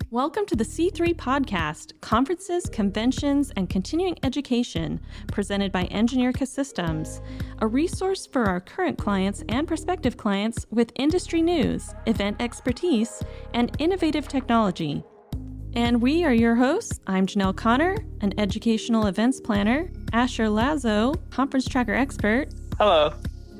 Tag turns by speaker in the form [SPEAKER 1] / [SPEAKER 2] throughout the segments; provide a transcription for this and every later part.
[SPEAKER 1] Welcome to the C3 Podcast, Conferences, Conventions, and Continuing Education, presented by Engineerica Systems, a resource for our current clients and prospective clients with industry news, event expertise, and innovative technology. And we are your hosts. I'm Janelle Connor, an educational events planner, Asher Lazo, conference tracker expert.
[SPEAKER 2] Hello.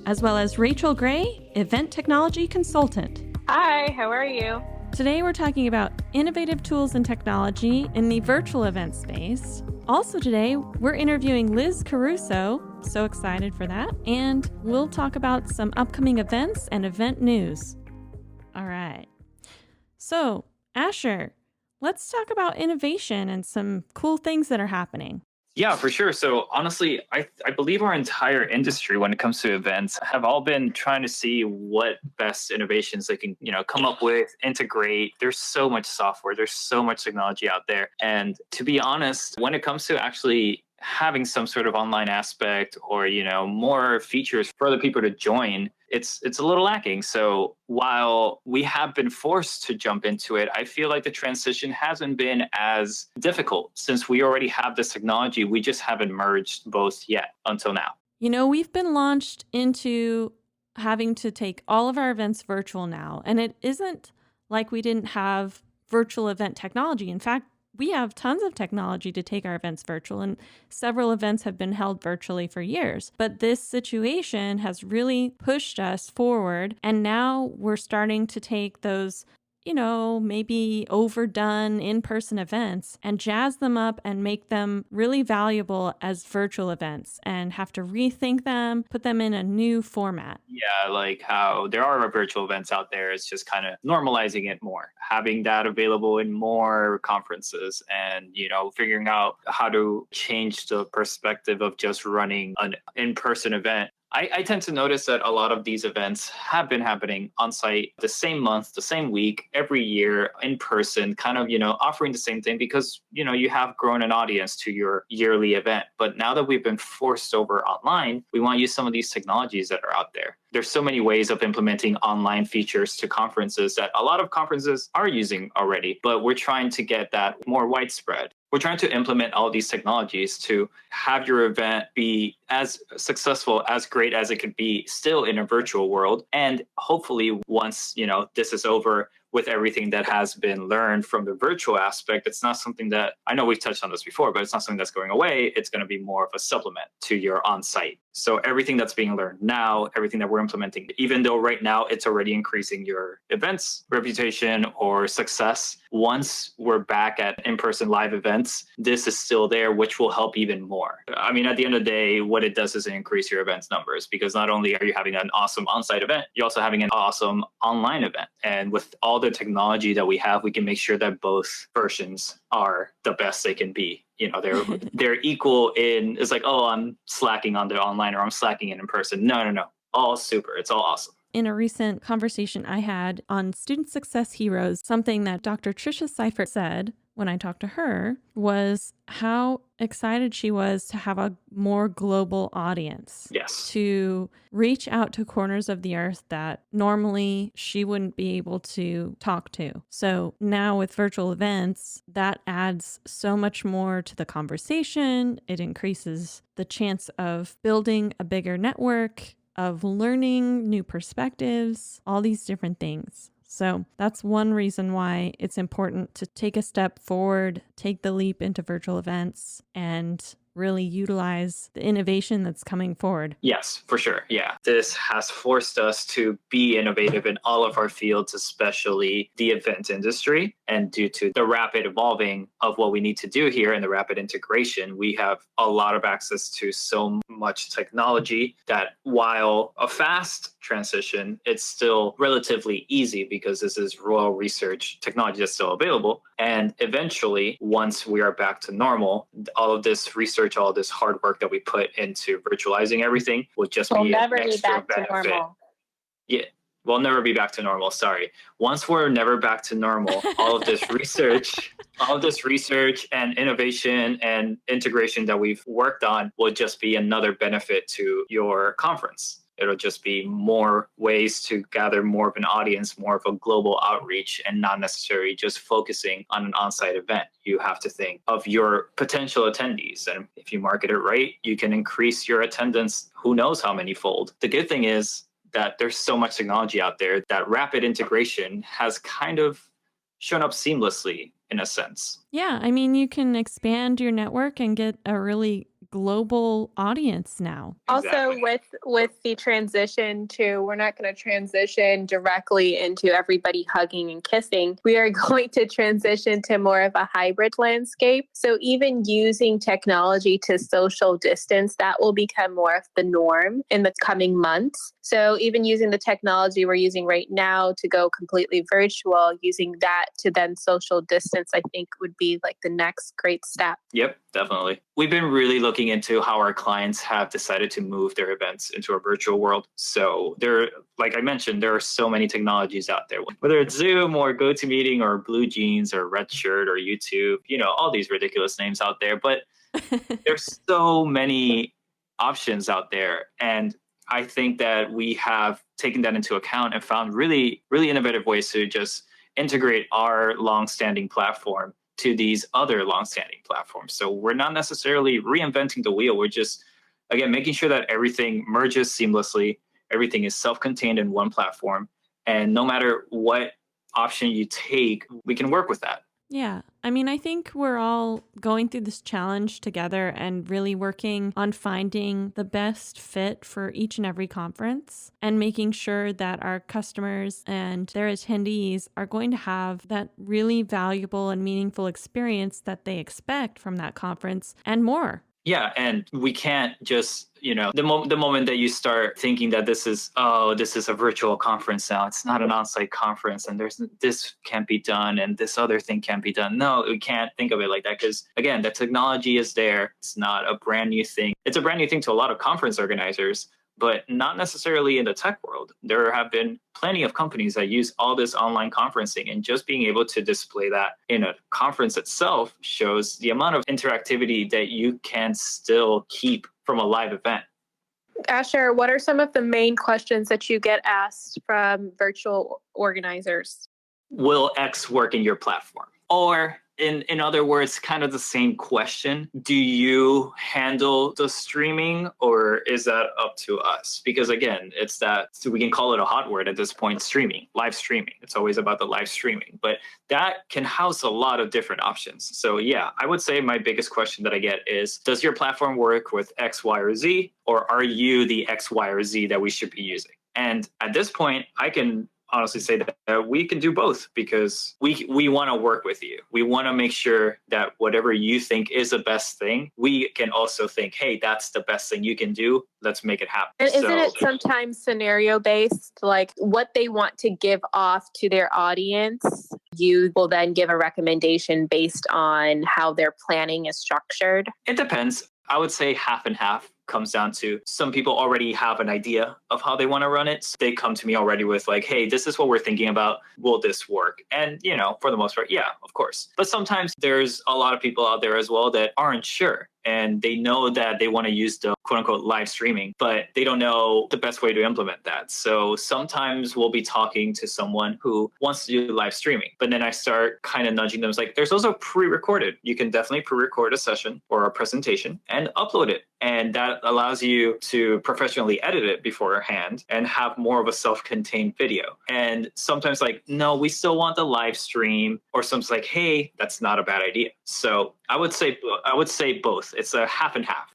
[SPEAKER 1] As well as Rachel Gray, event technology consultant.
[SPEAKER 3] Hi, how are you?
[SPEAKER 1] Today we're talking about innovative tools and technology in the virtual event space. Also today, we're interviewing Liz Caruso, so excited for that, and we'll talk about some upcoming events and event news. All right. So, Asher, let's talk about innovation and some cool things that are happening.
[SPEAKER 2] Yeah, for sure. So honestly, I believe our entire industry, when it comes to events, have all been trying to see what best innovations they can, come up with, integrate. There's so much software, there's so much technology out there. And to be honest, when it comes to actually having some sort of online aspect or, more features for other people to join, it's a little lacking. So while we have been forced to jump into it, I feel like the transition hasn't been as difficult since we already have this technology. We just haven't merged both yet until now.
[SPEAKER 1] We've been launched into having to take all of our events virtual now. And it isn't like we didn't have virtual event technology. In fact, we have tons of technology to take our events virtual, and several events have been held virtually for years. But this situation has really pushed us forward, and now we're starting to take those, maybe overdone in-person events and jazz them up and make them really valuable as virtual events and have to rethink them, put them in a new format.
[SPEAKER 2] Yeah, like how there are virtual events out there. It's just kind of normalizing it more, having that available in more conferences and, figuring out how to change the perspective of just running an in-person event. I tend to notice that a lot of these events have been happening on site the same month, the same week, every year in person, kind of, offering the same thing because, you have grown an audience to your yearly event. But now that we've been forced over online, we want to use some of these technologies that are out there. There's so many ways of implementing online features to conferences that a lot of conferences are using already, but we're trying to get that more widespread. We're trying to implement all these technologies to have your event be as successful, as great as it could be still in a virtual world. And hopefully once, this is over with everything that has been learned from the virtual aspect, it's not something that, I know we've touched on this before, but it's not something that's going away. It's going to be more of a supplement to your on-site. So everything that's being learned now, everything that we're implementing, even though right now it's already increasing your event's reputation or success, once we're back at in-person live events, this is still there, which will help even more. I mean, at the end of the day, what it does is increase your events numbers because not only are you having an awesome on-site event, you're also having an awesome online event. And with all the technology that we have, we can make sure that both versions are the best they can be. They're equal in, it's like, oh, I'm slacking on the online or I'm slacking in person. No. All super. It's all awesome.
[SPEAKER 1] In a recent conversation I had on Student Success Heroes, something that Dr. Tricia Seifert said when I talked to her was how excited she was to have a more global audience.
[SPEAKER 2] Yes.
[SPEAKER 1] To reach out to corners of the earth that normally she wouldn't be able to talk to. So now with virtual events, that adds so much more to the conversation. It increases the chance of building a bigger network, of learning new perspectives, all these different things. So that's one reason why it's important to take a step forward, take the leap into virtual events, and really utilize the innovation that's coming forward.
[SPEAKER 2] Yes, for sure. Yeah. This has forced us to be innovative in all of our fields, especially the event industry. And due to the rapid evolving of what we need to do here and the rapid integration, we have a lot of access to so much technology that while a fast transition, it's still relatively easy because this is raw research technology that's still available. And eventually, once we are back to normal, all of this research, all this hard work that we put into virtualizing everything will just be an extra benefit. Yeah, we'll never be back to normal. Sorry. Once we're never back to normal, all of this research and innovation and integration that we've worked on will just be another benefit to your conference. It'll just be more ways to gather more of an audience, more of a global outreach, and not necessarily just focusing on an on-site event. You have to think of your potential attendees. And if you market it right, you can increase your attendance who knows how many fold. The good thing is that there's so much technology out there that rapid integration has kind of shown up seamlessly in a sense.
[SPEAKER 1] Yeah, I mean, you can expand your network and get a really global audience now.
[SPEAKER 3] Also,
[SPEAKER 2] Exactly.
[SPEAKER 3] with the transition to, we're not going to transition directly into everybody hugging and kissing. We are going to transition to more of a hybrid landscape. So even using technology to social distance, that will become more of the norm in the coming months. So even using the technology we're using right now to go completely virtual, using that to then social distance, I think would be like the next great step.
[SPEAKER 2] Yep, definitely. We've been really looking into how our clients have decided to move their events into a virtual world. So like I mentioned, there are so many technologies out there, whether it's Zoom or GoToMeeting or BlueJeans or Redshirt or YouTube, all these ridiculous names out there. But there's so many options out there. And I think that we have taken that into account and found really, really innovative ways to just integrate our longstanding platform to these other longstanding platforms. So we're not necessarily reinventing the wheel. We're just, again, making sure that everything merges seamlessly, everything is self-contained in one platform. And no matter what option you take, we can work with that.
[SPEAKER 1] Yeah. I mean, I think we're all going through this challenge together and really working on finding the best fit for each and every conference and making sure that our customers and their attendees are going to have that really valuable and meaningful experience that they expect from that conference and more.
[SPEAKER 2] Yeah, and we can't just, the moment that you start thinking that this is a virtual conference now, it's not an on-site conference, and this can't be done, and this other thing can't be done. No, we can't think of it like that because, again, the technology is there. It's not a brand new thing. It's a brand new thing to a lot of conference organizers, but not necessarily in the tech world. There have been plenty of companies that use all this online conferencing, and just being able to display that in a conference itself shows the amount of interactivity that you can still keep from a live event.
[SPEAKER 3] Asher, what are some of the main questions that you get asked from virtual organizers?
[SPEAKER 2] Will X work in your platform? Or in other words, kind of the same question. Do you handle the streaming, or is that up to us? Because again, it's that, so we can call it a hot word at this point, streaming, live streaming. It's always about the live streaming, but that can house a lot of different options. So yeah, I would say my biggest question that I get is, does your platform work with X, Y, or Z? Or are you the X, Y, or Z that we should be using? And at this point, I can honestly say that we can do both, because we want to work with you. We want to make sure that whatever you think is the best thing, we can also think, hey, that's the best thing you can do. Let's make it happen.
[SPEAKER 3] And isn't it sometimes scenario based, like what they want to give off to their audience? You will then give a recommendation based on how their planning is structured?
[SPEAKER 2] It depends. I would say half and half. Comes down to, some people already have an idea of how they want to run it. So they come to me already with like, hey, this is what we're thinking about. Will this work? And, for the most part, yeah, of course. But sometimes there's a lot of people out there as well that aren't sure. And they know that they want to use the quote unquote live streaming, but they don't know the best way to implement that. So sometimes we'll be talking to someone who wants to do live streaming, but then I start kind of nudging them. It's like, there's also pre-recorded. You can definitely pre-record a session or a presentation and upload it. And that allows you to professionally edit it beforehand and have more of a self-contained video. And sometimes like, no, we still want the live stream, or sometimes like, hey, that's not a bad idea. So I would say both. It's a half and half.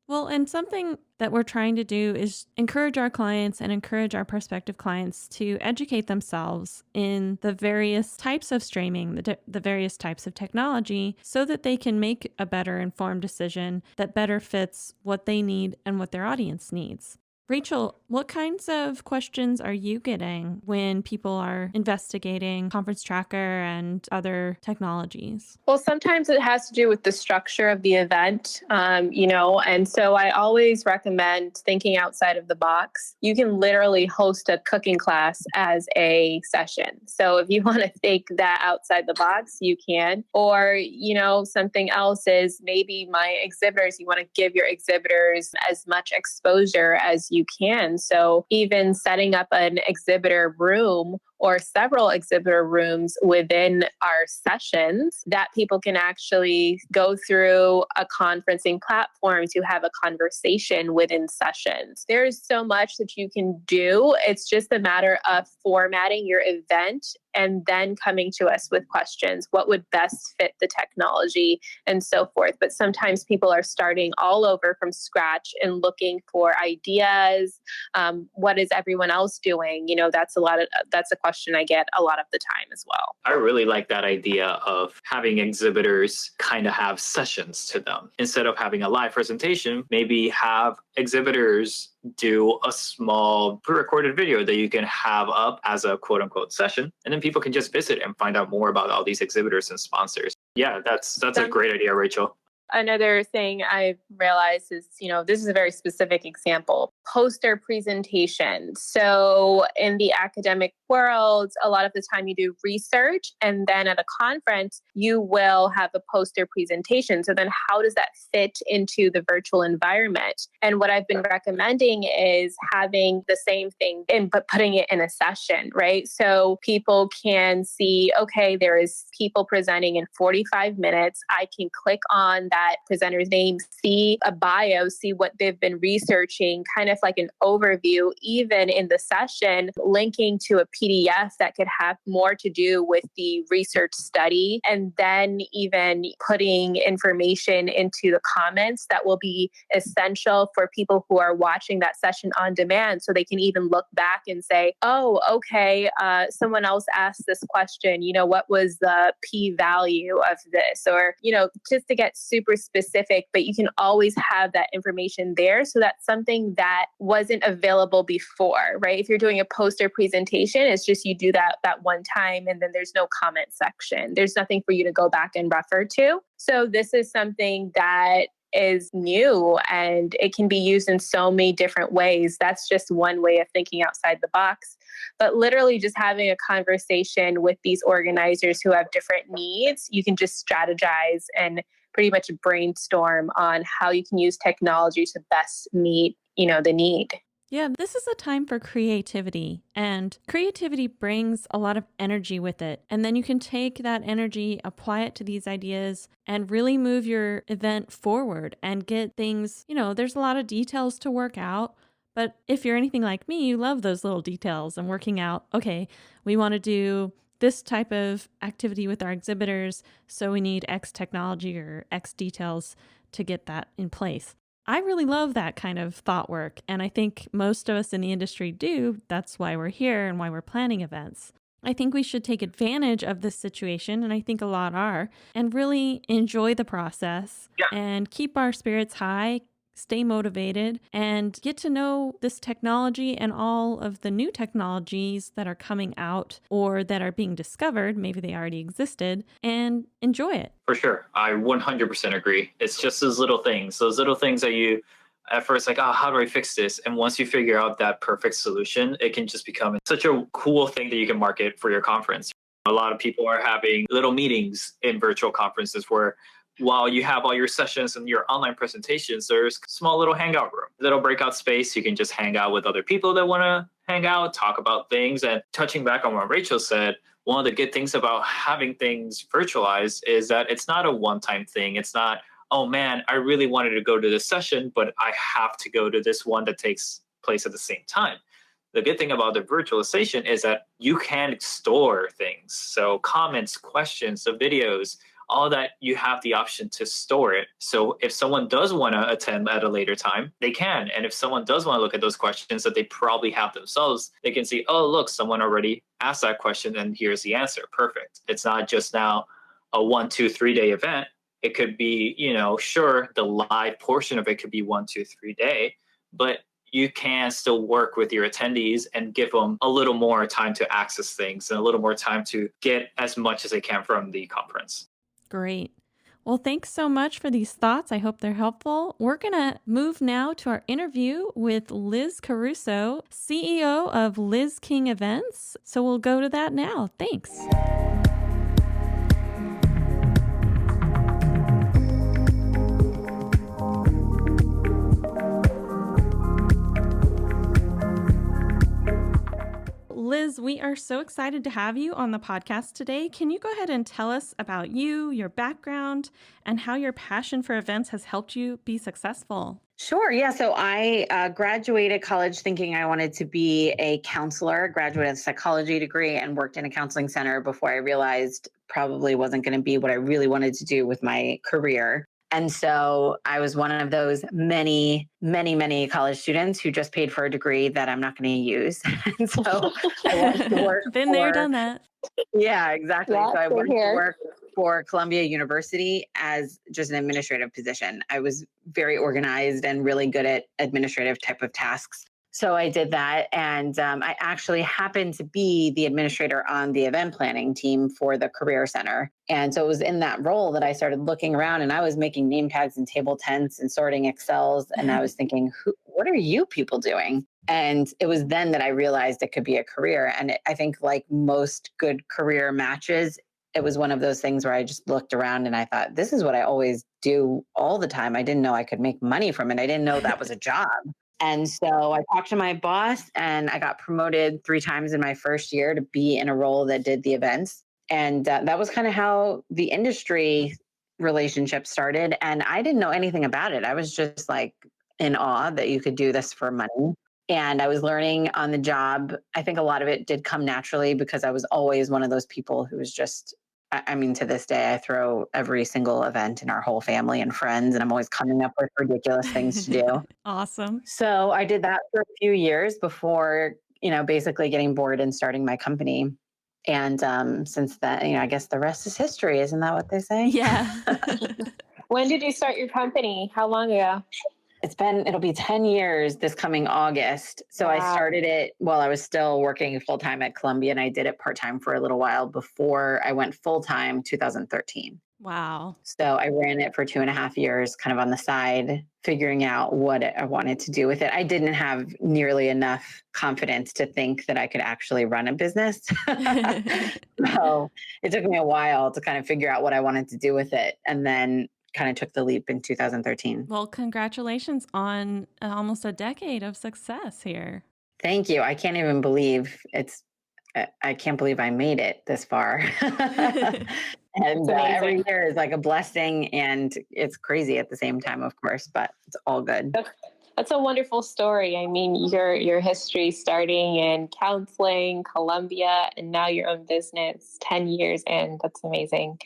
[SPEAKER 1] Well, and something that we're trying to do is encourage our clients and encourage our prospective clients to educate themselves in the various types of streaming, the various types of technology, so that they can make a better informed decision that better fits what they need and what their audience needs. Rachel, what kinds of questions are you getting when people are investigating Conference Tracker and other technologies?
[SPEAKER 3] Well, sometimes it has to do with the structure of the event, and so I always recommend thinking outside of the box. You can literally host a cooking class as a session. So if you want to think that outside the box, you can. Or, something else is maybe my exhibitors, you want to give your exhibitors as much exposure as you you can. So even setting up an exhibitor room or several exhibitor rooms within our sessions that people can actually go through a conferencing platform to have a conversation within sessions. There's so much that you can do. It's just a matter of formatting your event and then coming to us with questions. What would best fit the technology and so forth? But sometimes people are starting all over from scratch and looking for ideas. What is everyone else doing? That's a question I get a lot of the time as well.
[SPEAKER 2] I really like that idea of having exhibitors kind of have sessions to them. Instead of having a live presentation, maybe have exhibitors do a small pre-recorded video that you can have up as a quote unquote session. And then people can just visit and find out more about all these exhibitors and sponsors. Yeah, that's a great idea, Rachel.
[SPEAKER 3] Another thing I realized is, this is a very specific example, poster presentation. So in the academic world, a lot of the time you do research, and then at a conference, you will have a poster presentation. So then how does that fit into the virtual environment? And what I've been recommending is having the same thing but putting it in a session, right? So people can see, okay, there is people presenting in 45 minutes. I can click on that presenter's name, see a bio, see what they've been researching, kind of like an overview, even in the session, linking to a PDF that could have more to do with the research study, and then even putting information into the comments that will be essential for people who are watching that session on demand, so they can even look back and say, oh, okay, someone else asked this question, what was the p-value of this? Or, just to get super specific, but you can always have that information there. So that's something that wasn't available before, right? If you're doing a poster presentation, it's just you do that one time and then there's no comment section. There's nothing for you to go back and refer to. So this is something that is new and it can be used in so many different ways. That's just one way of thinking outside the box. But literally just having a conversation with these organizers who have different needs, you can just strategize and pretty much brainstorm on how you can use technology to best meet, the need.
[SPEAKER 1] Yeah, this is a time for creativity, and creativity brings a lot of energy with it. And then you can take that energy, apply it to these ideas, and really move your event forward and get things, there's a lot of details to work out. But if you're anything like me, you love those little details and working out, okay, we want to do this type of activity with our exhibitors, so we need X technology or X details to get that in place. I really love that kind of thought work, and I think most of us in the industry do. That's why we're here and why we're planning events. I think we should take advantage of this situation, and I think a lot are, and really enjoy the process and keep our spirits high, stay motivated, and get to know this technology and all of the new technologies that are coming out or that are being discovered. Maybe they already existed, and enjoy it.
[SPEAKER 2] For sure. I 100% agree. It's just those little things that you at first like, how do I fix this? And once you figure out that perfect solution, it can just become such a cool thing that you can market for your conference. A lot of people are having little meetings in virtual conferences where while you have all your sessions and your online presentations, there's a small little hangout room, little breakout space. You can just hang out with other people that want to hang out, talk about things. And touching back on what Rachel said, one of the good things about having things virtualized is that it's not a one-time thing. It's not, oh man, I really wanted to go to this session, but I have to go to this one that takes place at the same time. The good thing about the virtualization is that you can store things. So comments, questions, the videos, all that, you have the option to store it. So if someone does want to attend at a later time, they can. And if someone does want to look at those questions that they probably have themselves, they can see, oh, look, someone already asked that question and here's the answer. Perfect. It's not just now a 1, 2, 3 day event. It could be, sure, the live portion of it could be 1, 2, 3 day, but you can still work with your attendees and give them a little more time to access things and a little more time to get as much as they can from the conference.
[SPEAKER 1] Great. Well, thanks so much for these thoughts. I hope they're helpful. We're going to move now to our interview with Liz Caruso, CEO of Liz King Events. So we'll go to that now. Thanks. Liz, we are so excited to have you on the podcast today. Can you go ahead and tell us about you, your background, and how your passion for events has helped you be successful?
[SPEAKER 4] Sure. Yeah. So I graduated college thinking I wanted to be a counselor, graduated a psychology degree, and worked in a counseling center before I realized probably wasn't going to be what I really wanted to do with my career. And so I was one of those many college students who just paid for a degree that I'm not going to use. And so I went to work
[SPEAKER 1] Been there, done that.
[SPEAKER 4] Yeah, exactly.
[SPEAKER 3] Yeah,
[SPEAKER 4] So I
[SPEAKER 3] same
[SPEAKER 4] went to
[SPEAKER 3] here.
[SPEAKER 4] work for Columbia University as just an administrative position. I was very organized and really good at administrative type of tasks. So I did that. And I actually happened to be the administrator on the event planning team for the Career Center. And so it was in that role that I started looking around, and I was making name tags and table tents and sorting Excels. And I was thinking, what are you people doing? And it was then that I realized it could be a career. And I think, like most good career matches, it was one of those things where I just looked around and I thought, this is what I always do all the time. I didn't know I could make money from it. I didn't know that was a job. And so I talked to my boss, and I got promoted 3 times in my first year to be in a role that did the events. And that was kind of how the industry relationship started. And I didn't know anything about it. I was just like in awe that you could do this for money. And I was learning on the job. I think a lot of it did come naturally because I was always one of those people who was just, I mean, to this day, I throw every single event in our whole family and friends, and I'm always coming up with ridiculous things to do.
[SPEAKER 1] Awesome.
[SPEAKER 4] So I did that for a few years before, basically getting bored and starting my company. And since then, I guess the rest is history. Isn't that what they say?
[SPEAKER 1] Yeah.
[SPEAKER 3] When did you start your company? How long ago?
[SPEAKER 4] It'll be 10 years this coming August. So I
[SPEAKER 3] Wow.
[SPEAKER 4] started it while I was still working full time at Columbia, and I did it part time for a little while before I went full time 2013.
[SPEAKER 1] Wow.
[SPEAKER 4] So I ran it for 2.5 years, kind of on the side, figuring out what I wanted to do with it. I didn't have nearly enough confidence to think that I could actually run a business. So it took me a while to kind of figure out what I wanted to do with it. And then kind of took the leap in 2013.
[SPEAKER 1] Well, congratulations on almost a decade of success here.
[SPEAKER 4] Thank you. I can't even believe I can't believe I made it this far. And every year is like a blessing, and it's crazy at the same time, of course, but it's all good.
[SPEAKER 3] That's a wonderful story. I mean, your history starting in counseling, Columbia, and now your own business, 10 years in. That's amazing.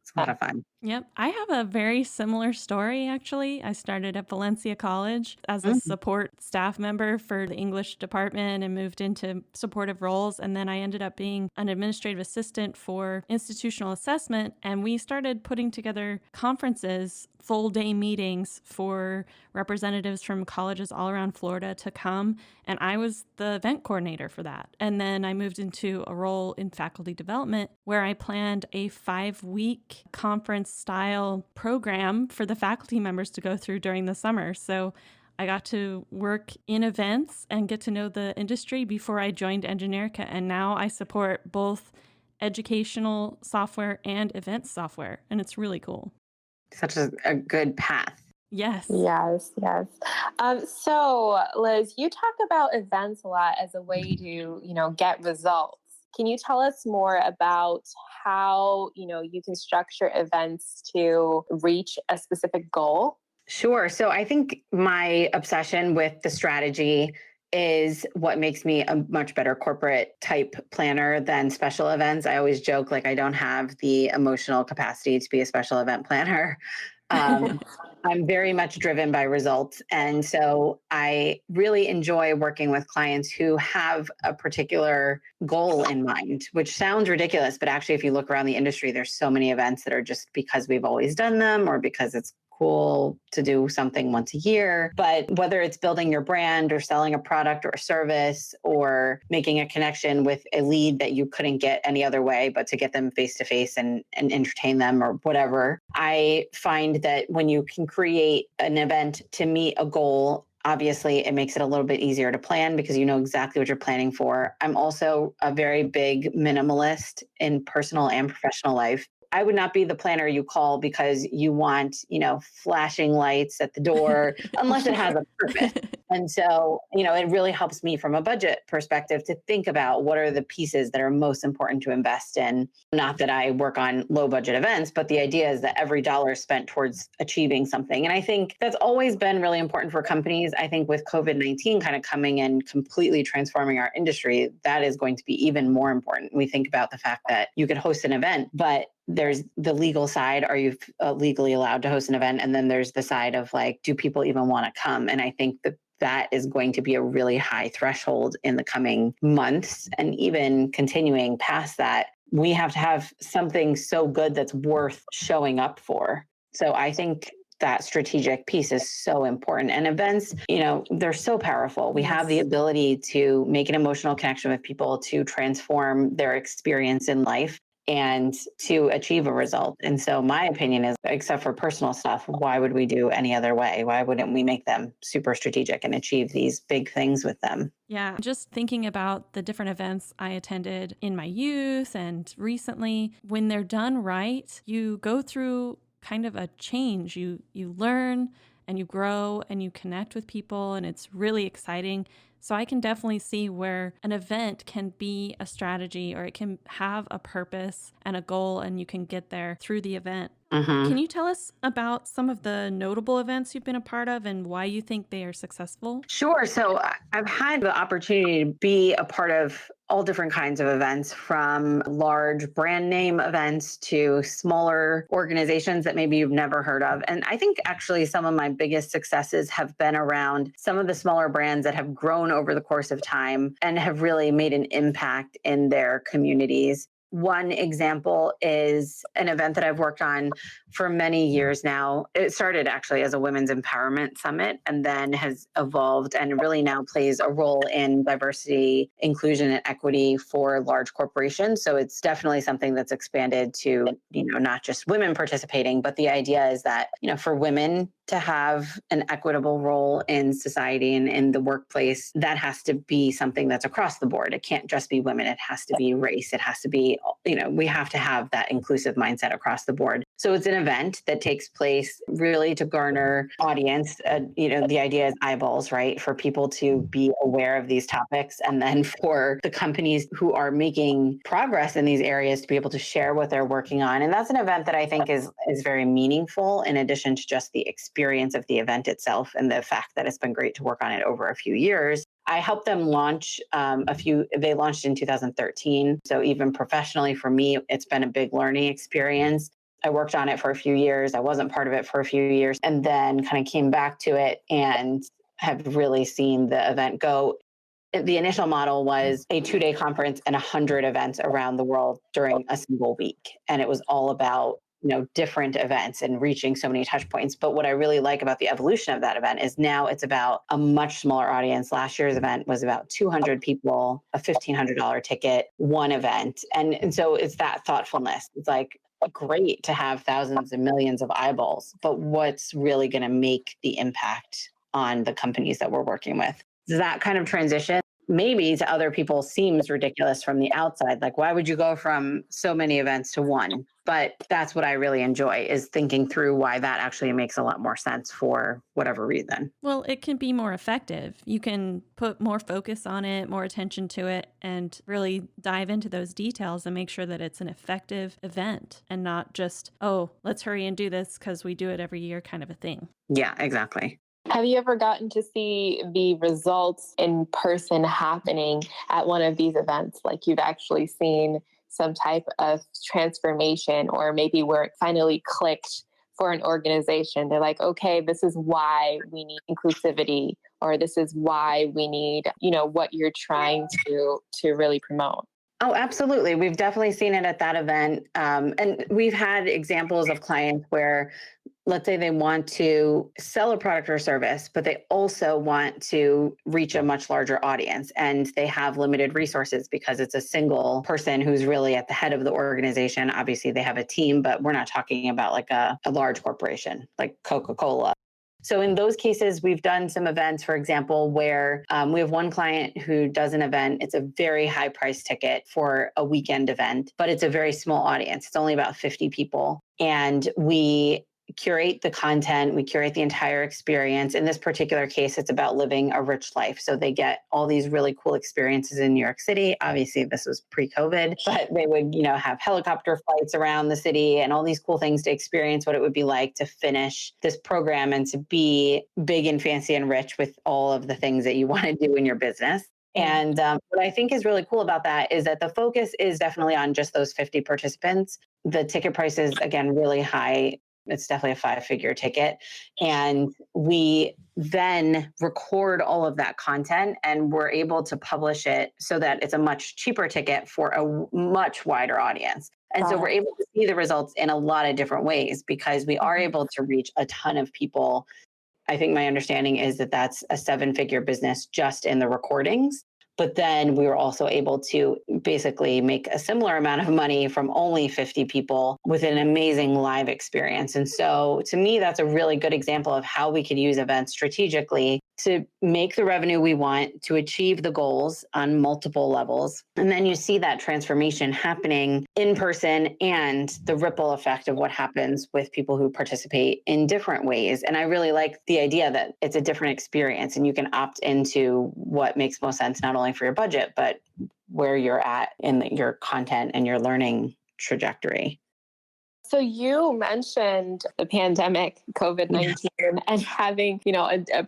[SPEAKER 4] It's a lot of fun.
[SPEAKER 1] Yep. I have a very similar story, actually. I started at Valencia College as a support staff member for the English department and moved into supportive roles. And then I ended up being an administrative assistant for institutional assessment. And we started putting together conferences, full day meetings for representatives from colleges all around Florida to come. And I was the event coordinator for that. And then I moved into a role in faculty development where I planned a 5-week conference style program for the faculty members to go through during the summer. So I got to work in events and get to know the industry before I joined Engineerica. And now I support both educational software and events software. And it's really cool.
[SPEAKER 4] Such a good path.
[SPEAKER 1] Yes.
[SPEAKER 3] Yes. So Liz, you talk about events a lot as a way to, get results. Can you tell us more about how, you can structure events to reach a specific goal?
[SPEAKER 4] Sure. So I think my obsession with the strategy is what makes me a much better corporate type planner than special events. I always joke, like, I don't have the emotional capacity to be a special event planner. I'm very much driven by results. And so I really enjoy working with clients who have a particular goal in mind, which sounds ridiculous. But actually, if you look around the industry, there's so many events that are just because we've always done them or because it's cool to do something once a year. But whether it's building your brand or selling a product or a service or making a connection with a lead that you couldn't get any other way, but to get them face to face and entertain them or whatever, I find that when you can create an event to meet a goal, obviously it makes it a little bit easier to plan because you know exactly what you're planning for. I'm also a very big minimalist in personal and professional life. I would not be the planner you call because you want, flashing lights at the door, unless it has a purpose. And so, it really helps me from a budget perspective to think about what are the pieces that are most important to invest in. Not that I work on low budget events, but the idea is that every dollar is spent towards achieving something. And I think that's always been really important for companies. I think with COVID-19 kind of coming and completely transforming our industry, that is going to be even more important. We think about the fact that you could host an event, but there's the legal side. Are you legally allowed to host an event? And then there's the side of like, do people even want to come? And I think that is going to be a really high threshold in the coming months. And even continuing past that, we have to have something so good that's worth showing up for. So I think that strategic piece is so important. And events, they're so powerful. We have the ability to make an emotional connection with people, to transform their experience in life, and to achieve a result. And so my opinion is, except for personal stuff, why would we do any other way? Why wouldn't we make them super strategic and achieve these big things with them?
[SPEAKER 1] Yeah, just thinking about the different events I attended in my youth and recently, when they're done right, you go through kind of a change. You learn and you grow and you connect with people, and it's really exciting. So I can definitely see where an event can be a strategy, or it can have a purpose and a goal, and you can get there through the event. Can you tell us about some of the notable events you've been a part of and why you think they are successful?
[SPEAKER 4] Sure. So I've had the opportunity to be a part of all different kinds of events, from large brand name events to smaller organizations that maybe you've never heard of. And I think actually some of my biggest successes have been around some of the smaller brands that have grown over the course of time and have really made an impact in their communities. One example is an event that I've worked on for many years now. It started actually as a women's empowerment summit and then has evolved and really now plays a role in diversity, inclusion, and equity for large corporations. So it's definitely something that's expanded to, not just women participating, but the idea is that, for women to have an equitable role in society and in the workplace, that has to be something that's across the board. It can't just be women. It has to be race. It has to be, we have to have that inclusive mindset across the board. So it's an event that takes place really to garner audience. The idea is eyeballs, right? For people to be aware of these topics, and then for the companies who are making progress in these areas to be able to share what they're working on. And that's an event that I think is very meaningful, in addition to just the experience of the event itself and the fact that it's been great to work on it over a few years. I helped them launch they launched in 2013. So even professionally for me, it's been a big learning experience. I worked on it for a few years. I wasn't part of it for a few years, and then kind of came back to it and have really seen the event go. The initial model was a 2-day conference and 100 events around the world during a single week. And it was all about different events and reaching so many touch points. But what I really like about the evolution of that event is now it's about a much smaller audience. Last year's event was about 200 people, a $1,500 ticket, one event. And so it's that thoughtfulness. It's like, great to have thousands and millions of eyeballs, but what's really going to make the impact on the companies that we're working with? That kind of transition maybe to other people seems ridiculous from the outside. Like, why would you go from so many events to one? But that's what I really enjoy, is thinking through why that actually makes a lot more sense for whatever reason.
[SPEAKER 1] Well, it can be more effective. You can put more focus on it, more attention to it, and really dive into those details and make sure that it's an effective event and not just, oh, let's hurry and do this because we do it every year kind of a thing.
[SPEAKER 4] Yeah, exactly.
[SPEAKER 3] Have you ever gotten to see the results in person happening at one of these events? Like you've actually seen some type of transformation, or maybe where it finally clicked for an organization. They're like, okay, this is why we need inclusivity, or this is why we need, what you're trying to really promote.
[SPEAKER 4] Oh, absolutely. We've definitely seen it at that event. And we've had examples of clients where, let's say they want to sell a product or service, but they also want to reach a much larger audience, and they have limited resources because it's a single person who's really at the head of the organization. Obviously they have a team, but we're not talking about like a large corporation like Coca-Cola. So in those cases, we've done some events, for example, where we have one client who does an event. It's a very high price ticket for a weekend event, but it's a very small audience. It's only about 50 people. And we curate the content, we curate the entire experience. In this particular case, it's about living a rich life. So they get all these really cool experiences in New York City. Obviously, this was pre-COVID, but they would, have helicopter flights around the city and all these cool things to experience what it would be like to finish this program and to be big and fancy and rich with all of the things that you want to do in your business. And what I think is really cool about that is that the focus is definitely on just those 50 participants. The ticket price is, again, really high. It's definitely a 5-figure ticket. And we then record all of that content and we're able to publish it so that it's a much cheaper ticket for a much wider audience. And so we're able to see the results in a lot of different ways because we are able to reach a ton of people. I think my understanding is that that's a 7-figure business just in the recordings. But then we were also able to basically make a similar amount of money from only 50 people with an amazing live experience. And so to me, that's a really good example of how we could use events strategically to make the revenue we want, to achieve the goals on multiple levels. And then you see that transformation happening in person and the ripple effect of what happens with people who participate in different ways. And I really like the idea that it's a different experience and you can opt into what makes most sense, not only for your budget, but where you're at in your content and your learning trajectory.
[SPEAKER 3] So you mentioned the pandemic, COVID-19, and having,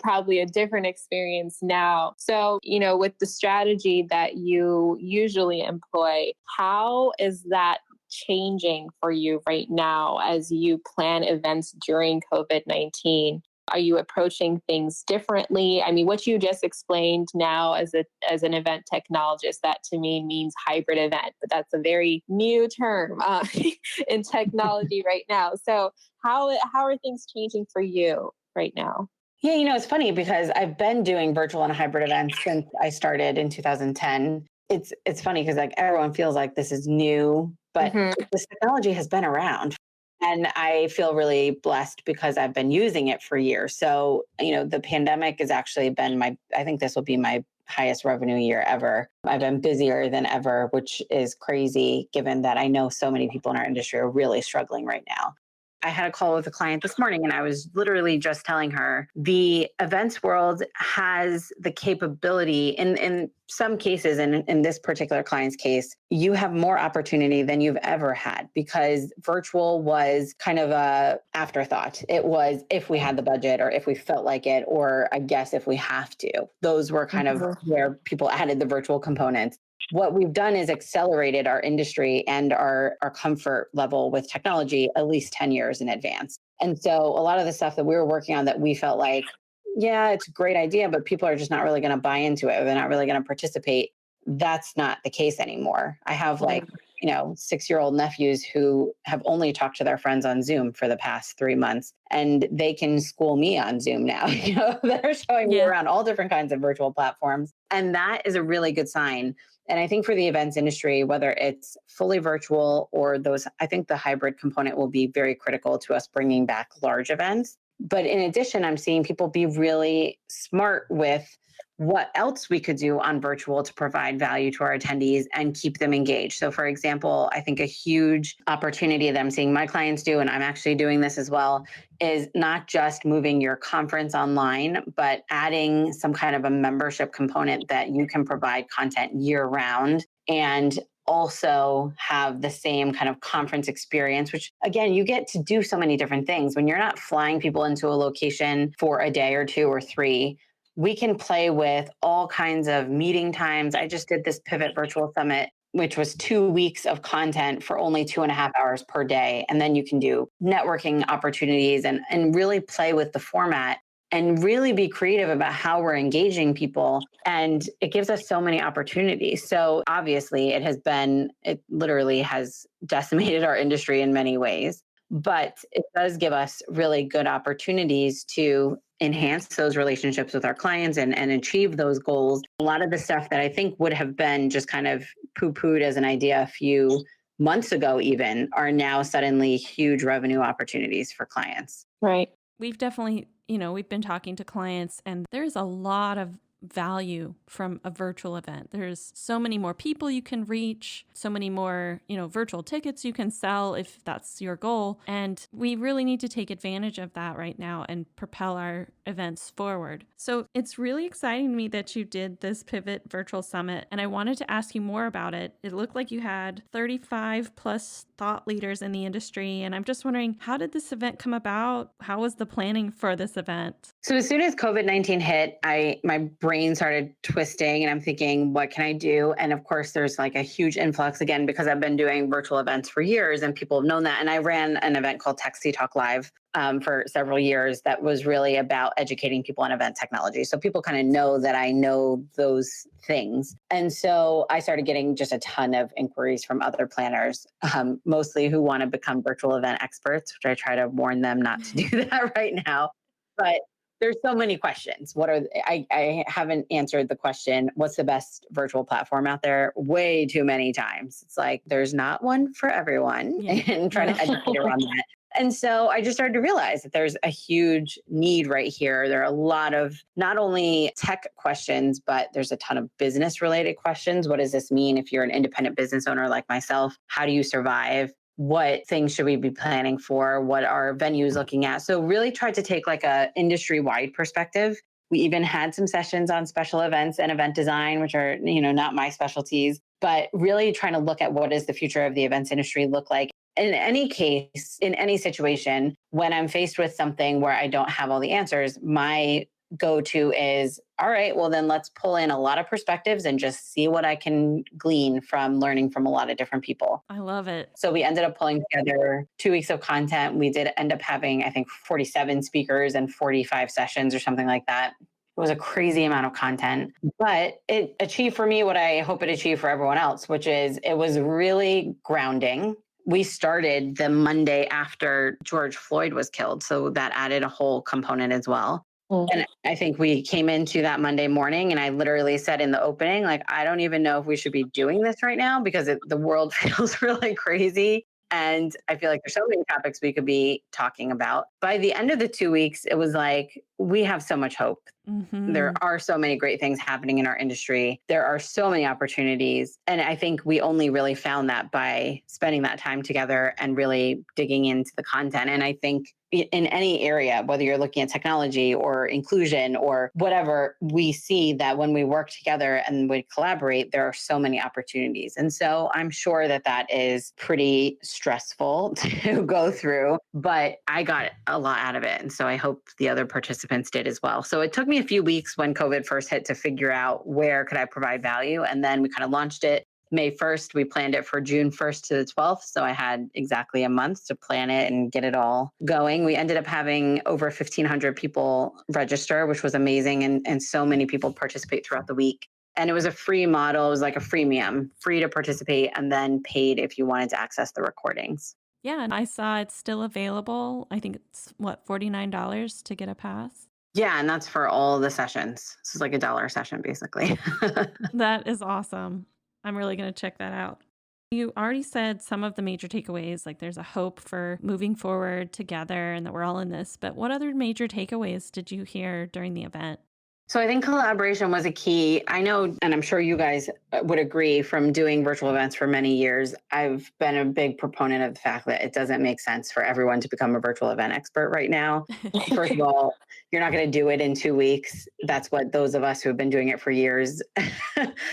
[SPEAKER 3] probably a different experience now. So, with the strategy that you usually employ, how is that changing for you right now as you plan events during COVID-19? Are you approaching things differently? I mean, what you just explained now as an event technologist, that to me means hybrid event, but that's a very new term in technology right now. So how are things changing for you right now?
[SPEAKER 4] Yeah, it's funny because I've been doing virtual and hybrid events since I started in 2010. It's funny because everyone feels like this is new, but this technology has been around. And I feel really blessed because I've been using it for years. So, the pandemic has actually been I think this will be my highest revenue year ever. I've been busier than ever, which is crazy given that I know so many people in our industry are really struggling right now. I had a call with a client this morning and I was literally just telling her the events world has the capability in some cases, and in this particular client's case, you have more opportunity than you've ever had because virtual was kind of a afterthought. It was if we had the budget or if we felt like it, or I guess if we have to. Those were kind of where people added the virtual components. What we've done is accelerated our industry and our comfort level with technology at least 10 years in advance. And so a lot of the stuff that we were working on that we felt like, yeah, it's a great idea, but people are just not really going to buy into it or they're not really going to participate. That's not the case anymore. I have 6-year-old nephews who have only talked to their friends on Zoom for the past 3 months, and they can school me on Zoom now. They're showing me around all different kinds of virtual platforms. And that is a really good sign. And I think for the events industry, whether it's fully virtual or I think the hybrid component will be very critical to us bringing back large events. But in addition, I'm seeing people be really smart with what else we could do on virtual to provide value to our attendees and keep them engaged. So for example, I think a huge opportunity that I'm seeing my clients do, and I'm actually doing this as well, is not just moving your conference online, but adding some kind of a membership component that you can provide content year round and also have the same kind of conference experience, which again, you get to do so many different things. When you're not flying people into a location for a day or 2 or 3, we can play with all kinds of meeting times. I just did this Pivot Virtual Summit, which was 2 weeks of content for only 2.5 hours per day. And then you can do networking opportunities and really play with the format and really be creative about how we're engaging people. And it gives us so many opportunities. So obviously it literally has decimated our industry in many ways, but it does give us really good opportunities to enhance those relationships with our clients and achieve those goals. A lot of the stuff that I think would have been just kind of poo-pooed as an idea a few months ago even are now suddenly huge revenue opportunities for clients.
[SPEAKER 3] Right.
[SPEAKER 1] We've definitely, we've been talking to clients and there's a lot of value from a virtual event. There's so many more people you can reach, so many more, virtual tickets you can sell if that's your goal. And we really need to take advantage of that right now and propel our events forward. So it's really exciting to me that you did this Pivot Virtual Summit, and I wanted to ask you more about it. It looked like you had 35 plus thought leaders in the industry, and I'm just wondering, how did this event come about? How was the planning for this event?
[SPEAKER 4] So as soon as COVID-19 hit, my brain started twisting and I'm thinking, what can I do? And of course, there's like a huge influx again, because I've been doing virtual events for years and people have known that. And I ran an event called Techsy Talk Live for several years that was really about educating people on event technology. So people kind of know that I know those things. And so I started getting just a ton of inquiries from other planners, mostly who want to become virtual event experts, which I try to warn them not to do that right now. But there's so many questions. I haven't answered the question, what's the best virtual platform out there? Way too many times. It's like, there's not one for everyone, and trying to educate around that. And so I just started to realize that there's a huge need right here. There are a lot of not only tech questions, but there's a ton of business related questions. What does this mean if you're an independent business owner like myself? How do you survive? What things should we be planning for? What are venues looking at? So really tried to take like a industry-wide perspective. We even had some sessions on special events and event design, which are, not my specialties, but really trying to look at what does the future of the events industry look like. In any case, in any situation, when I'm faced with something where I don't have all the answers, my go-to is, all right, well, then let's pull in a lot of perspectives and just see what I can glean from learning from a lot of different people.
[SPEAKER 1] I love it.
[SPEAKER 4] So we ended up pulling together 2 weeks of content. We did end up having, I think, 47 speakers and 45 sessions or something like that. It was a crazy amount of content, but it achieved for me what I hope it achieved for everyone else, which is it was really grounding. We started the Monday after George Floyd was killed. So that added a whole component as well. And I think we came into that Monday morning and I literally said in the opening, like, I don't even know if we should be doing this right now because the world feels really crazy. And I feel like there's so many topics we could be talking about. By the end of the 2 weeks, it was like, we have so much hope.
[SPEAKER 1] Mm-hmm.
[SPEAKER 4] There are so many great things happening in our industry. There are so many opportunities. And I think we only really found that by spending that time together and really digging into the content. And I think in any area, whether you're looking at technology or inclusion or whatever, we see that when we work together and we collaborate, there are so many opportunities. And so I'm sure that is pretty stressful to go through, but I got a lot out of it. And so I hope the other participants did as well. So it took me a few weeks when COVID first hit to figure out where could I provide value. And then we kind of launched it May 1st. We planned it for June 1st to the 12th. So I had exactly a month to plan it and get it all going. We ended up having over 1,500 people register, which was amazing. And so many people participate throughout the week. And it was a free model. It was like a freemium, free to participate and then paid if you wanted to access the recordings.
[SPEAKER 1] Yeah, and I saw it's still available. I think it's $49 to get a pass.
[SPEAKER 4] Yeah, and that's for all the sessions. This is like $1 a session, basically.
[SPEAKER 1] That is awesome. I'm really going to check that out. You already said some of the major takeaways, like there's a hope for moving forward together and that we're all in this. But what other major takeaways did you hear during the event?
[SPEAKER 4] So I think collaboration was a key. I know, and I'm sure you guys would agree from doing virtual events for many years, I've been a big proponent of the fact that it doesn't make sense for everyone to become a virtual event expert right now. First of all, you're not going to do it in 2 weeks. That's what those of us who have been doing it for years.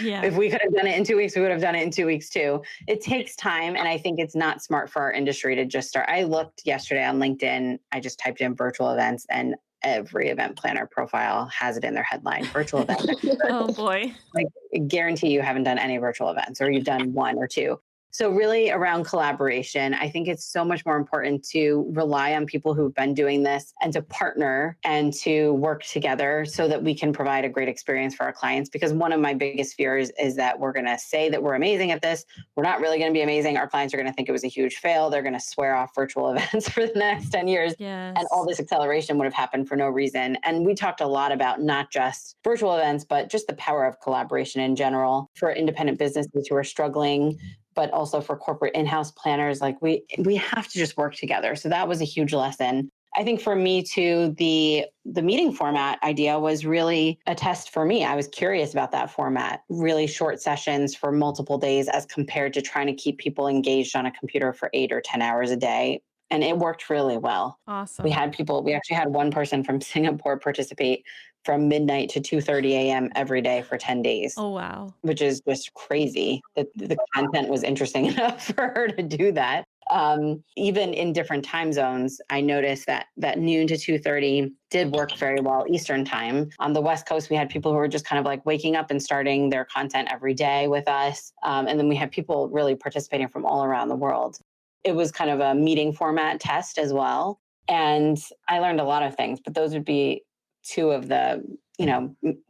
[SPEAKER 1] Yeah.
[SPEAKER 4] If we could have done it in 2 weeks, we would have done it in 2 weeks too. It takes time. And I think it's not smart for our industry to just start. I looked yesterday on LinkedIn. I just typed in virtual events and every event planner profile has it in their headline, virtual event.
[SPEAKER 1] Oh boy.
[SPEAKER 4] Like, I guarantee you haven't done any virtual events or you've done one or two. So really around collaboration, I think it's so much more important to rely on people who've been doing this and to partner and to work together so that we can provide a great experience for our clients. Because one of my biggest fears is that we're going to say that we're amazing at this. We're not really going to be amazing. Our clients are going to think it was a huge fail. They're going to swear off virtual events for the next 10 years.
[SPEAKER 1] Yes.
[SPEAKER 4] And all this acceleration would have happened for no reason. And we talked a lot about not just virtual events, but just the power of collaboration in general for independent businesses who are struggling, but also for corporate in-house planners. Like we have to just work together. So that was a huge lesson. I think for me too, the meeting format idea was really a test for me. I was curious about that format, really short sessions for multiple days as compared to trying to keep people engaged on a computer for 8 or 10 hours a day. And it worked really well. We
[SPEAKER 1] Awesome.
[SPEAKER 4] had people, we actually had one person from Singapore participate from midnight to 2:30 a.m. every day for 10 days,
[SPEAKER 1] Oh, wow.
[SPEAKER 4] which is just crazy that the content was interesting enough for her to do that. Even in different time zones, I noticed that noon to 2:30 did work very well Eastern time. On the West Coast, we had people who were just kind of like waking up and starting their content every day with us. And then we had people really participating from all around the world. It was kind of a meeting format test as well. And I learned a lot of things, but those would be two of the,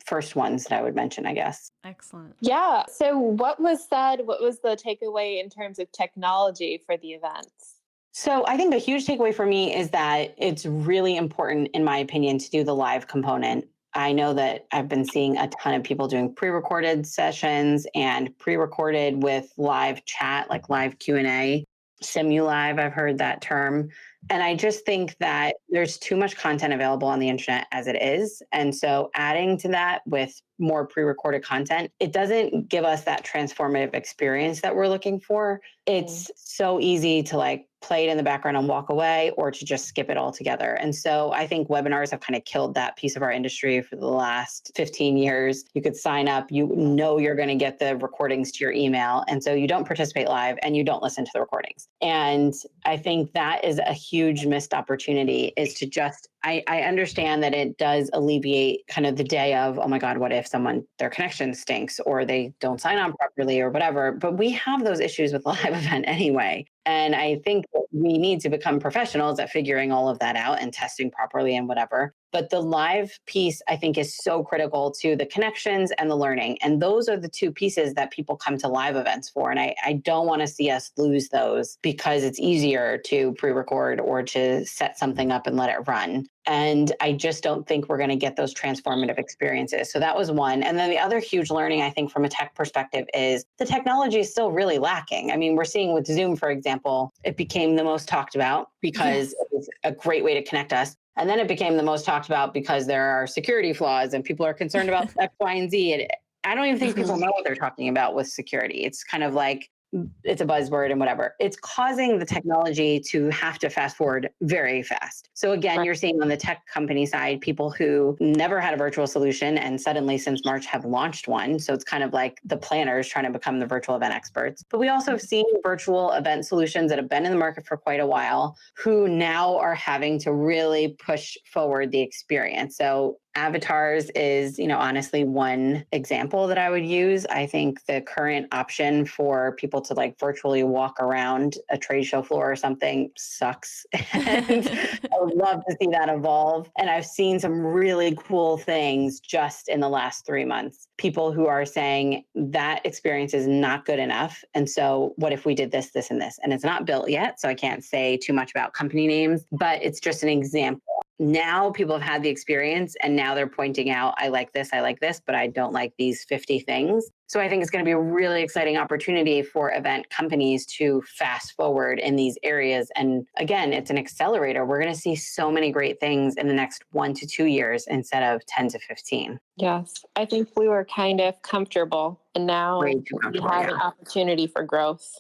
[SPEAKER 4] first ones that I would mention, I guess.
[SPEAKER 1] Excellent.
[SPEAKER 3] Yeah. So what was said? What was the takeaway in terms of technology for the events?
[SPEAKER 4] So I think the huge takeaway for me is that it's really important, in my opinion, to do the live component. I know that I've been seeing a ton of people doing pre-recorded sessions and pre-recorded with live chat, like live Q&A. Simulive, I've heard that term. And I just think that there's too much content available on the internet as it is. And so adding to that with more pre-recorded content, it doesn't give us that transformative experience that we're looking for. It's so easy to like play it in the background and walk away, or to just skip it altogether. And so I think webinars have kind of killed that piece of our industry for the last 15 years. You could sign up, you know you're going to get the recordings to your email. And so you don't participate live and you don't listen to the recordings. And I think that is a huge missed opportunity, is to just, I understand that it does alleviate kind of the day of, oh my God, what if their connection stinks or they don't sign on properly or whatever. But we have those issues with the live event anyway. And I think that we need to become professionals at figuring all of that out and testing properly and whatever. But the live piece, I think, is so critical to the connections and the learning. And those are the two pieces that people come to live events for. And I don't want to see us lose those because it's easier to pre-record or to set something up and let it run. And I just don't think we're going to get those transformative experiences. So that was one. And then the other huge learning, I think, from a tech perspective is the technology is still really lacking. I mean, we're seeing with Zoom, for example, it became the most talked about because it was a great way to connect us. And then it became the most talked about because there are security flaws and people are concerned about X, Y, and Z. And I don't even think people know what they're talking about with security. It's kind of like, it's a buzzword and whatever. It's causing the technology to have to fast forward very fast. So again, you're seeing on the tech company side, people who never had a virtual solution and suddenly since March have launched one. So it's kind of like the planners trying to become the virtual event experts. But we also have seen virtual event solutions that have been in the market for quite a while who now are having to really push forward the experience. So avatars is, honestly, one example that I would use. I think the current option for people to like virtually walk around a trade show floor or something sucks. And I would love to see that evolve. And I've seen some really cool things just in the last 3 months. People who are saying that experience is not good enough. And so what if we did this, this, and this? And it's not built yet, so I can't say too much about company names, but it's just an example. Now people have had the experience and now they're pointing out, I like this, but I don't like these 50 things. So I think it's going to be a really exciting opportunity for event companies to fast forward in these areas. And again, it's an accelerator. We're going to see so many great things in the next 1 to 2 years instead of 10 to 15.
[SPEAKER 3] Yes. I think we were kind of comfortable and now
[SPEAKER 4] Way too
[SPEAKER 3] we
[SPEAKER 4] comfortable,
[SPEAKER 3] have an opportunity for growth.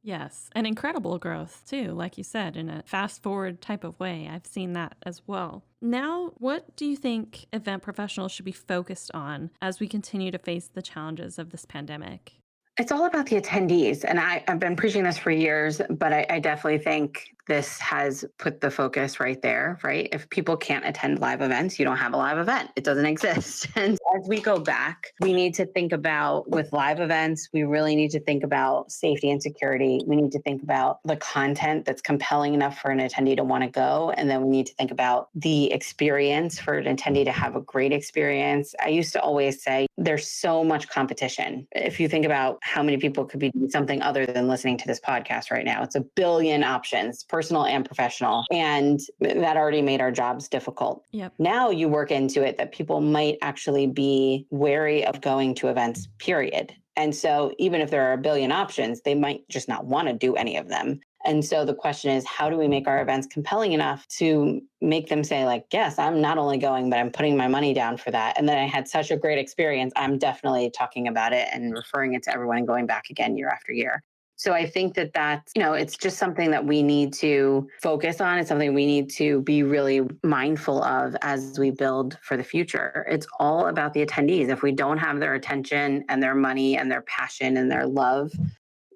[SPEAKER 1] Yes, and incredible growth too, like you said, in a fast forward type of way. I've seen that as well. Now, what do you think event professionals should be focused on as we continue to face the challenges of this pandemic?
[SPEAKER 4] It's all about the attendees. And I've been preaching this for years, but I definitely think this has put the focus right there, right? If people can't attend live events, you don't have a live event. It doesn't exist. And as we go back, we need to think about, with live events, we really need to think about safety and security. We need to think about the content that's compelling enough for an attendee to want to go. And then we need to think about the experience for an attendee to have a great experience. I used to always say there's so much competition. If you think about how many people could be doing something other than listening to this podcast right now, it's a billion options, personal and professional. And that already made our jobs difficult.
[SPEAKER 1] Yep.
[SPEAKER 4] Now you work into it that people might actually be wary of going to events, period. And so even if there are a billion options, they might just not want to do any of them. And so the question is, how do we make our events compelling enough to make them say like, yes, I'm not only going, but I'm putting my money down for that. And then I had such a great experience. I'm definitely talking about it and referring it to everyone and going back again year after year. So I think that that's, it's just something that we need to focus on. It's something we need to be really mindful of as we build for the future. It's all about the attendees. If we don't have their attention and their money and their passion and their love,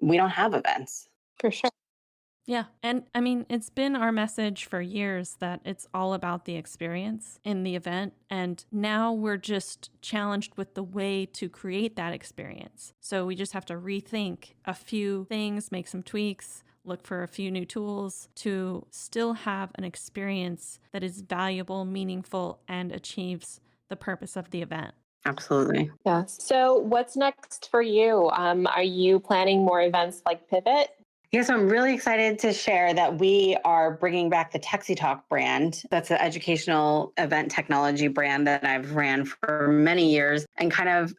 [SPEAKER 4] we don't have events.
[SPEAKER 3] For sure.
[SPEAKER 1] Yeah. And I mean, it's been our message for years that it's all about the experience in the event. And now we're just challenged with the way to create that experience. So we just have to rethink a few things, make some tweaks, look for a few new tools to still have an experience that is valuable, meaningful, and achieves the purpose of the event.
[SPEAKER 4] Absolutely.
[SPEAKER 3] Yes. So what's next for you? Are you planning more events like Pivot?
[SPEAKER 4] Yes, I'm really excited to share that we are bringing back the Texi Talk brand. That's an educational event technology brand that I've ran for many years, and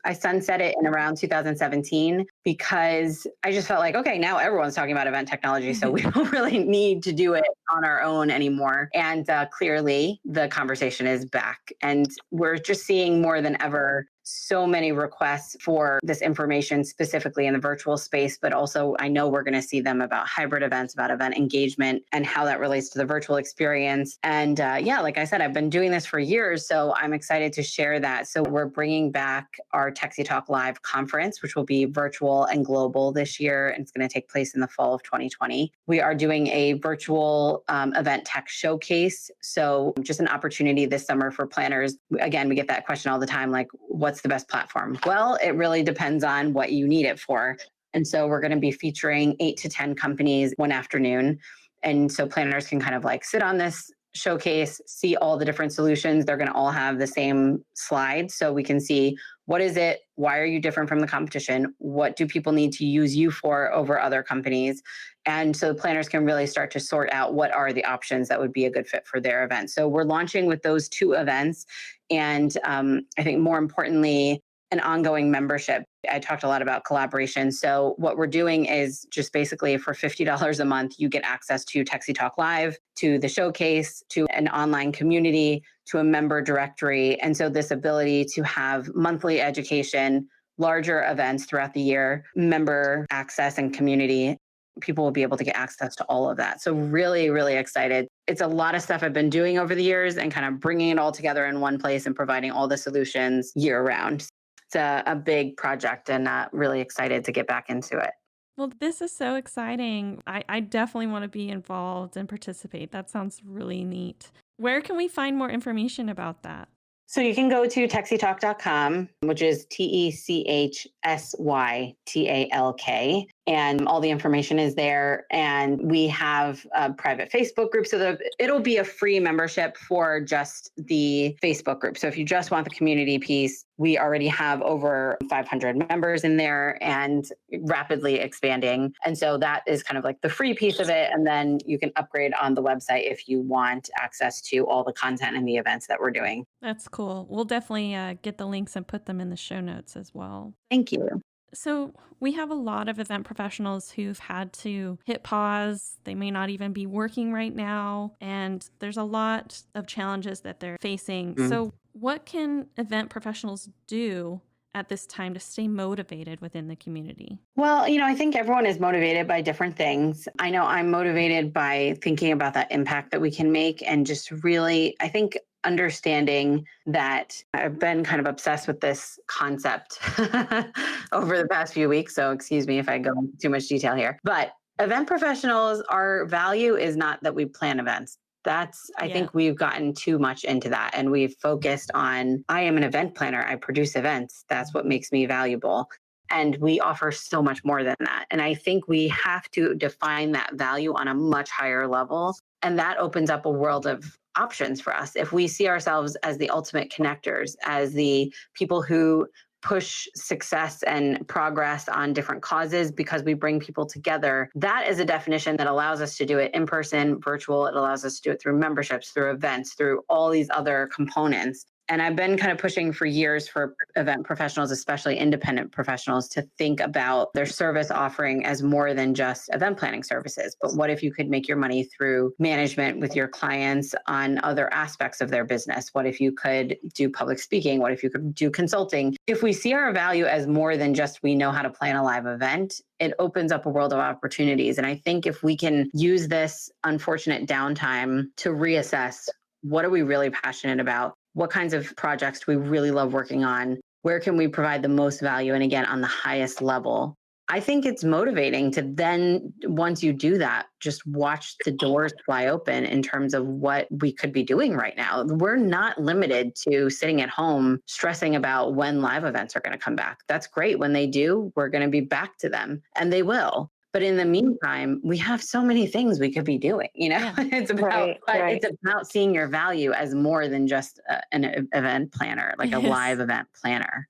[SPEAKER 4] I sunset it in around 2017 because I just felt like, okay, now everyone's talking about event technology, so we don't really need to do it on our own anymore. And clearly the conversation is back, and we're just seeing more than ever so many requests for this information, specifically in the virtual space, but also I know we're going to see them about hybrid events, about event engagement and how that relates to the virtual experience. And like I said, I've been doing this for years, so I'm excited to share that. So we're bringing back our Texi Talk Live conference, which will be virtual and global this year, and it's going to take place in the fall of 2020. We are doing a virtual event tech showcase. So just an opportunity this summer for planners. Again, we get that question all the time, like, what's the best platform? Well, it really depends on what you need it for. And so we're going to be featuring 8 to 10 companies one afternoon. And so planners can sit on this showcase, see all the different solutions. They're going to all have the same slides. So we can see, what is it? Why are you different from the competition? What do people need to use you for over other companies? And so planners can really start to sort out what are the options that would be a good fit for their event. So we're launching with those 2 events. And I think more importantly, an ongoing membership. I talked a lot about collaboration. So what we're doing is just basically for $50 a month, you get access to Texi Talk Live, to the showcase, to an online community, to a member directory. And so this ability to have monthly education, larger events throughout the year, member access and community, people will be able to get access to all of that. So really, really excited. It's a lot of stuff I've been doing over the years and bringing it all together in one place and providing all the solutions year round. It's a big project and really excited to get back into it.
[SPEAKER 1] Well, this is so exciting. I definitely want to be involved and participate. That sounds really neat. Where can we find more information about that?
[SPEAKER 4] So you can go to texitalk.com, which is TECHSYTALK, and all the information is there. And we have a private Facebook group, so it'll be a free membership for just the Facebook group. So if you just want the community piece, we already have over 500 members in there and rapidly expanding. And so that is the free piece of it. And then you can upgrade on the website if you want access to all the content and the events that we're doing.
[SPEAKER 1] That's cool. We'll definitely get the links and put them in the show notes as well.
[SPEAKER 4] Thank you.
[SPEAKER 1] So we have a lot of event professionals who've had to hit pause. They may not even be working right now. And there's a lot of challenges that they're facing. Mm-hmm. So what can event professionals do at this time to stay motivated within the community?
[SPEAKER 4] Well, I think everyone is motivated by different things. I know I'm motivated by thinking about that impact that we can make and just really, I think, understanding that I've been obsessed with this concept over the past few weeks. So excuse me if I go into too much detail here. But event professionals, our value is not that we plan events. I think we've gotten too much into that, and we've focused on, I am an event planner. I produce events. That's what makes me valuable. And we offer so much more than that. And I think we have to define that value on a much higher level. And that opens up a world of options for us. If we see ourselves as the ultimate connectors, as the people who push success and progress on different causes because we bring people together, that is a definition that allows us to do it in person, virtual. It allows us to do it through memberships, through events, through all these other components. And I've been kind of pushing for years for event professionals, especially independent professionals, to think about their service offering as more than just event planning services. But what if you could make your money through management with your clients on other aspects of their business? What if you could do public speaking? What if you could do consulting? If we see our value as more than just we know how to plan a live event, it opens up a world of opportunities. And I think if we can use this unfortunate downtime to reassess, what are we really passionate about? What kinds of projects do we really love working on? Where can we provide the most value? And again, on the highest level. I think it's motivating to then, once you do that, just watch the doors fly open in terms of what we could be doing right now. We're not limited to sitting at home stressing about when live events are going to come back. That's great. When they do, we're going to be back to them, and they will. But in the meantime, we have so many things we could be doing,
[SPEAKER 1] Yeah.
[SPEAKER 4] It's about seeing your value as more than just an event planner, like a live event planner.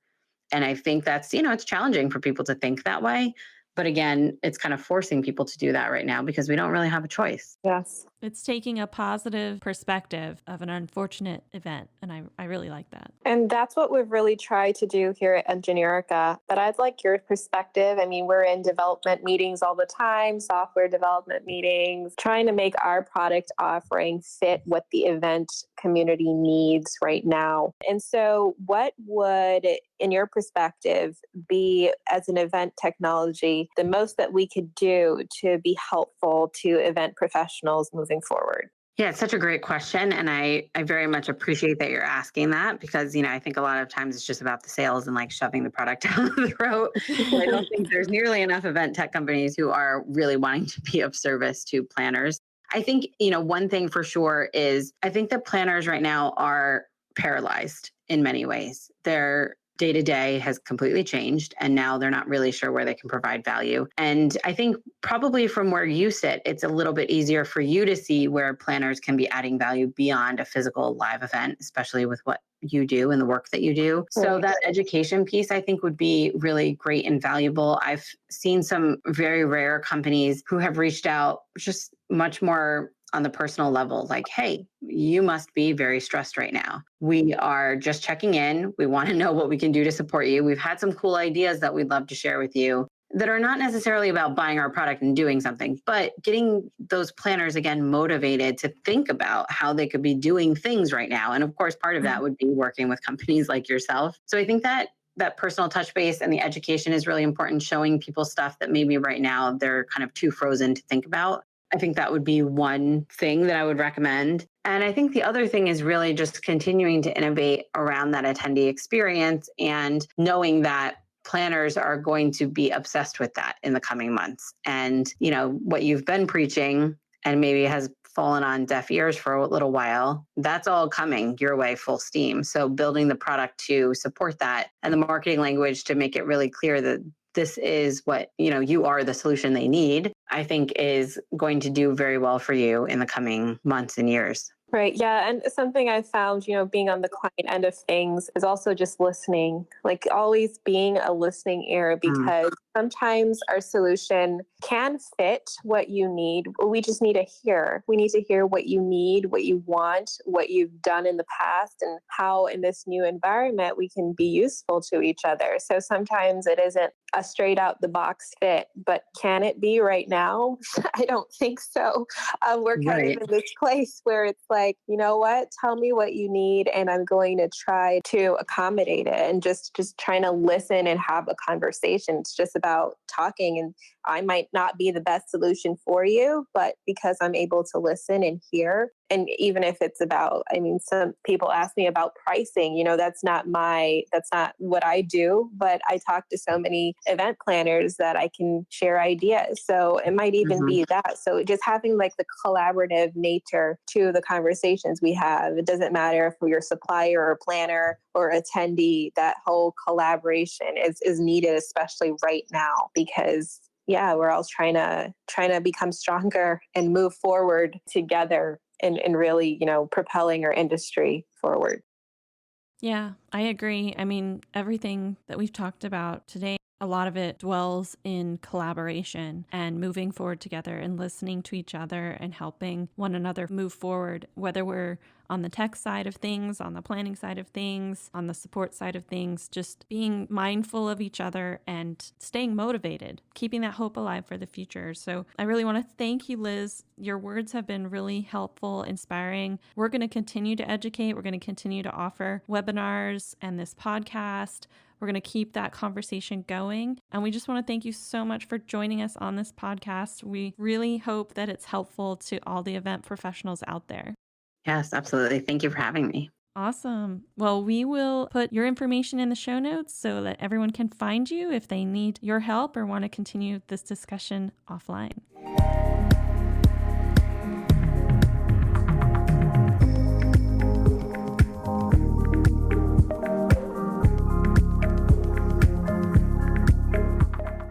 [SPEAKER 4] And I think that's, it's challenging for people to think that way. But again, it's kind of forcing people to do that right now because we don't really have a choice.
[SPEAKER 3] Yes.
[SPEAKER 1] It's taking a positive perspective of an unfortunate event. And I really like that.
[SPEAKER 3] And that's what we've really tried to do here at Engineerica. But I'd like your perspective. I mean, we're in development meetings all the time, software development meetings, trying to make our product offering fit what the event community needs right now. And so what would, in your perspective, be, as an event technology, the most that we could do to be helpful to event professionals moving forward?
[SPEAKER 4] Yeah, it's such a great question. And I very much appreciate that you're asking that because, I think a lot of times it's just about the sales and like shoving the product down the throat. I don't think there's nearly enough event tech companies who are really wanting to be of service to planners. I think, one thing for sure is I think that planners right now are paralyzed in many ways. Their day-to-day has completely changed, and now they're not really sure where they can provide value. And I think probably from where you sit, it's a little bit easier for you to see where planners can be adding value beyond a physical live event, especially with what you do and the work that you do. So that education piece, I think, would be really great and valuable. I've seen some very rare companies who have reached out just much more on the personal level, like, hey, you must be very stressed right now. We are just checking in. We want to know what we can do to support you. We've had some cool ideas that we'd love to share with you that are not necessarily about buying our product and doing something, but getting those planners, again, motivated to think about how they could be doing things right now. And of course, part of that would be working with companies like yourself. So I think that personal touch base and the education is really important, showing people stuff that maybe right now they're kind of too frozen to think about. I think that would be one thing that I would recommend. And I think the other thing is really just continuing to innovate around that attendee experience and knowing that planners are going to be obsessed with that in the coming months. And, what you've been preaching and maybe has fallen on deaf ears for a little while, that's all coming your way full steam. So building the product to support that and the marketing language to make it really clear that this is what, you are the solution they need, I think is going to do very well for you in the coming months and years.
[SPEAKER 3] Right. Yeah. And something I found, being on the client end of things is also just listening, like always being a listening ear, because sometimes our solution can fit what you need. We just need to hear. We need to hear what you need, what you want, what you've done in the past, and how in this new environment we can be useful to each other. So sometimes it isn't a straight out the box fit, but can it be right now? I don't think so. We're kind of in this place where it's like, you know what, tell me what you need and I'm going to try to accommodate it, and just trying to listen and have a conversation. It's just about talking, and I might not be the best solution for you, but because I'm able to listen and hear. And even if it's about, some people ask me about pricing, that's not what I do, but I talk to so many event planners that I can share ideas. So it might even be that. So just having like the collaborative nature to the conversations we have, it doesn't matter if you're a supplier or planner or attendee, that whole collaboration is needed, especially right now, because we're all trying to become stronger and move forward together and really, propelling our industry forward.
[SPEAKER 1] Yeah, I agree. Everything that we've talked about today A lot of it dwells in collaboration and moving forward together and listening to each other and helping one another move forward, whether we're on the tech side of things, on the planning side of things, on the support side of things, just being mindful of each other and staying motivated, keeping that hope alive for the future. So I really want to thank you, Liz. Your words have been really helpful, inspiring. We're going to continue to educate. We're going to continue to offer webinars and this podcast. We're going to keep that conversation going. And we just want to thank you so much for joining us on this podcast. We really hope that it's helpful to all the event professionals out there.
[SPEAKER 4] Yes, absolutely. Thank you for having me.
[SPEAKER 1] Awesome. Well, we will put your information in the show notes so that everyone can find you if they need your help or want to continue this discussion offline.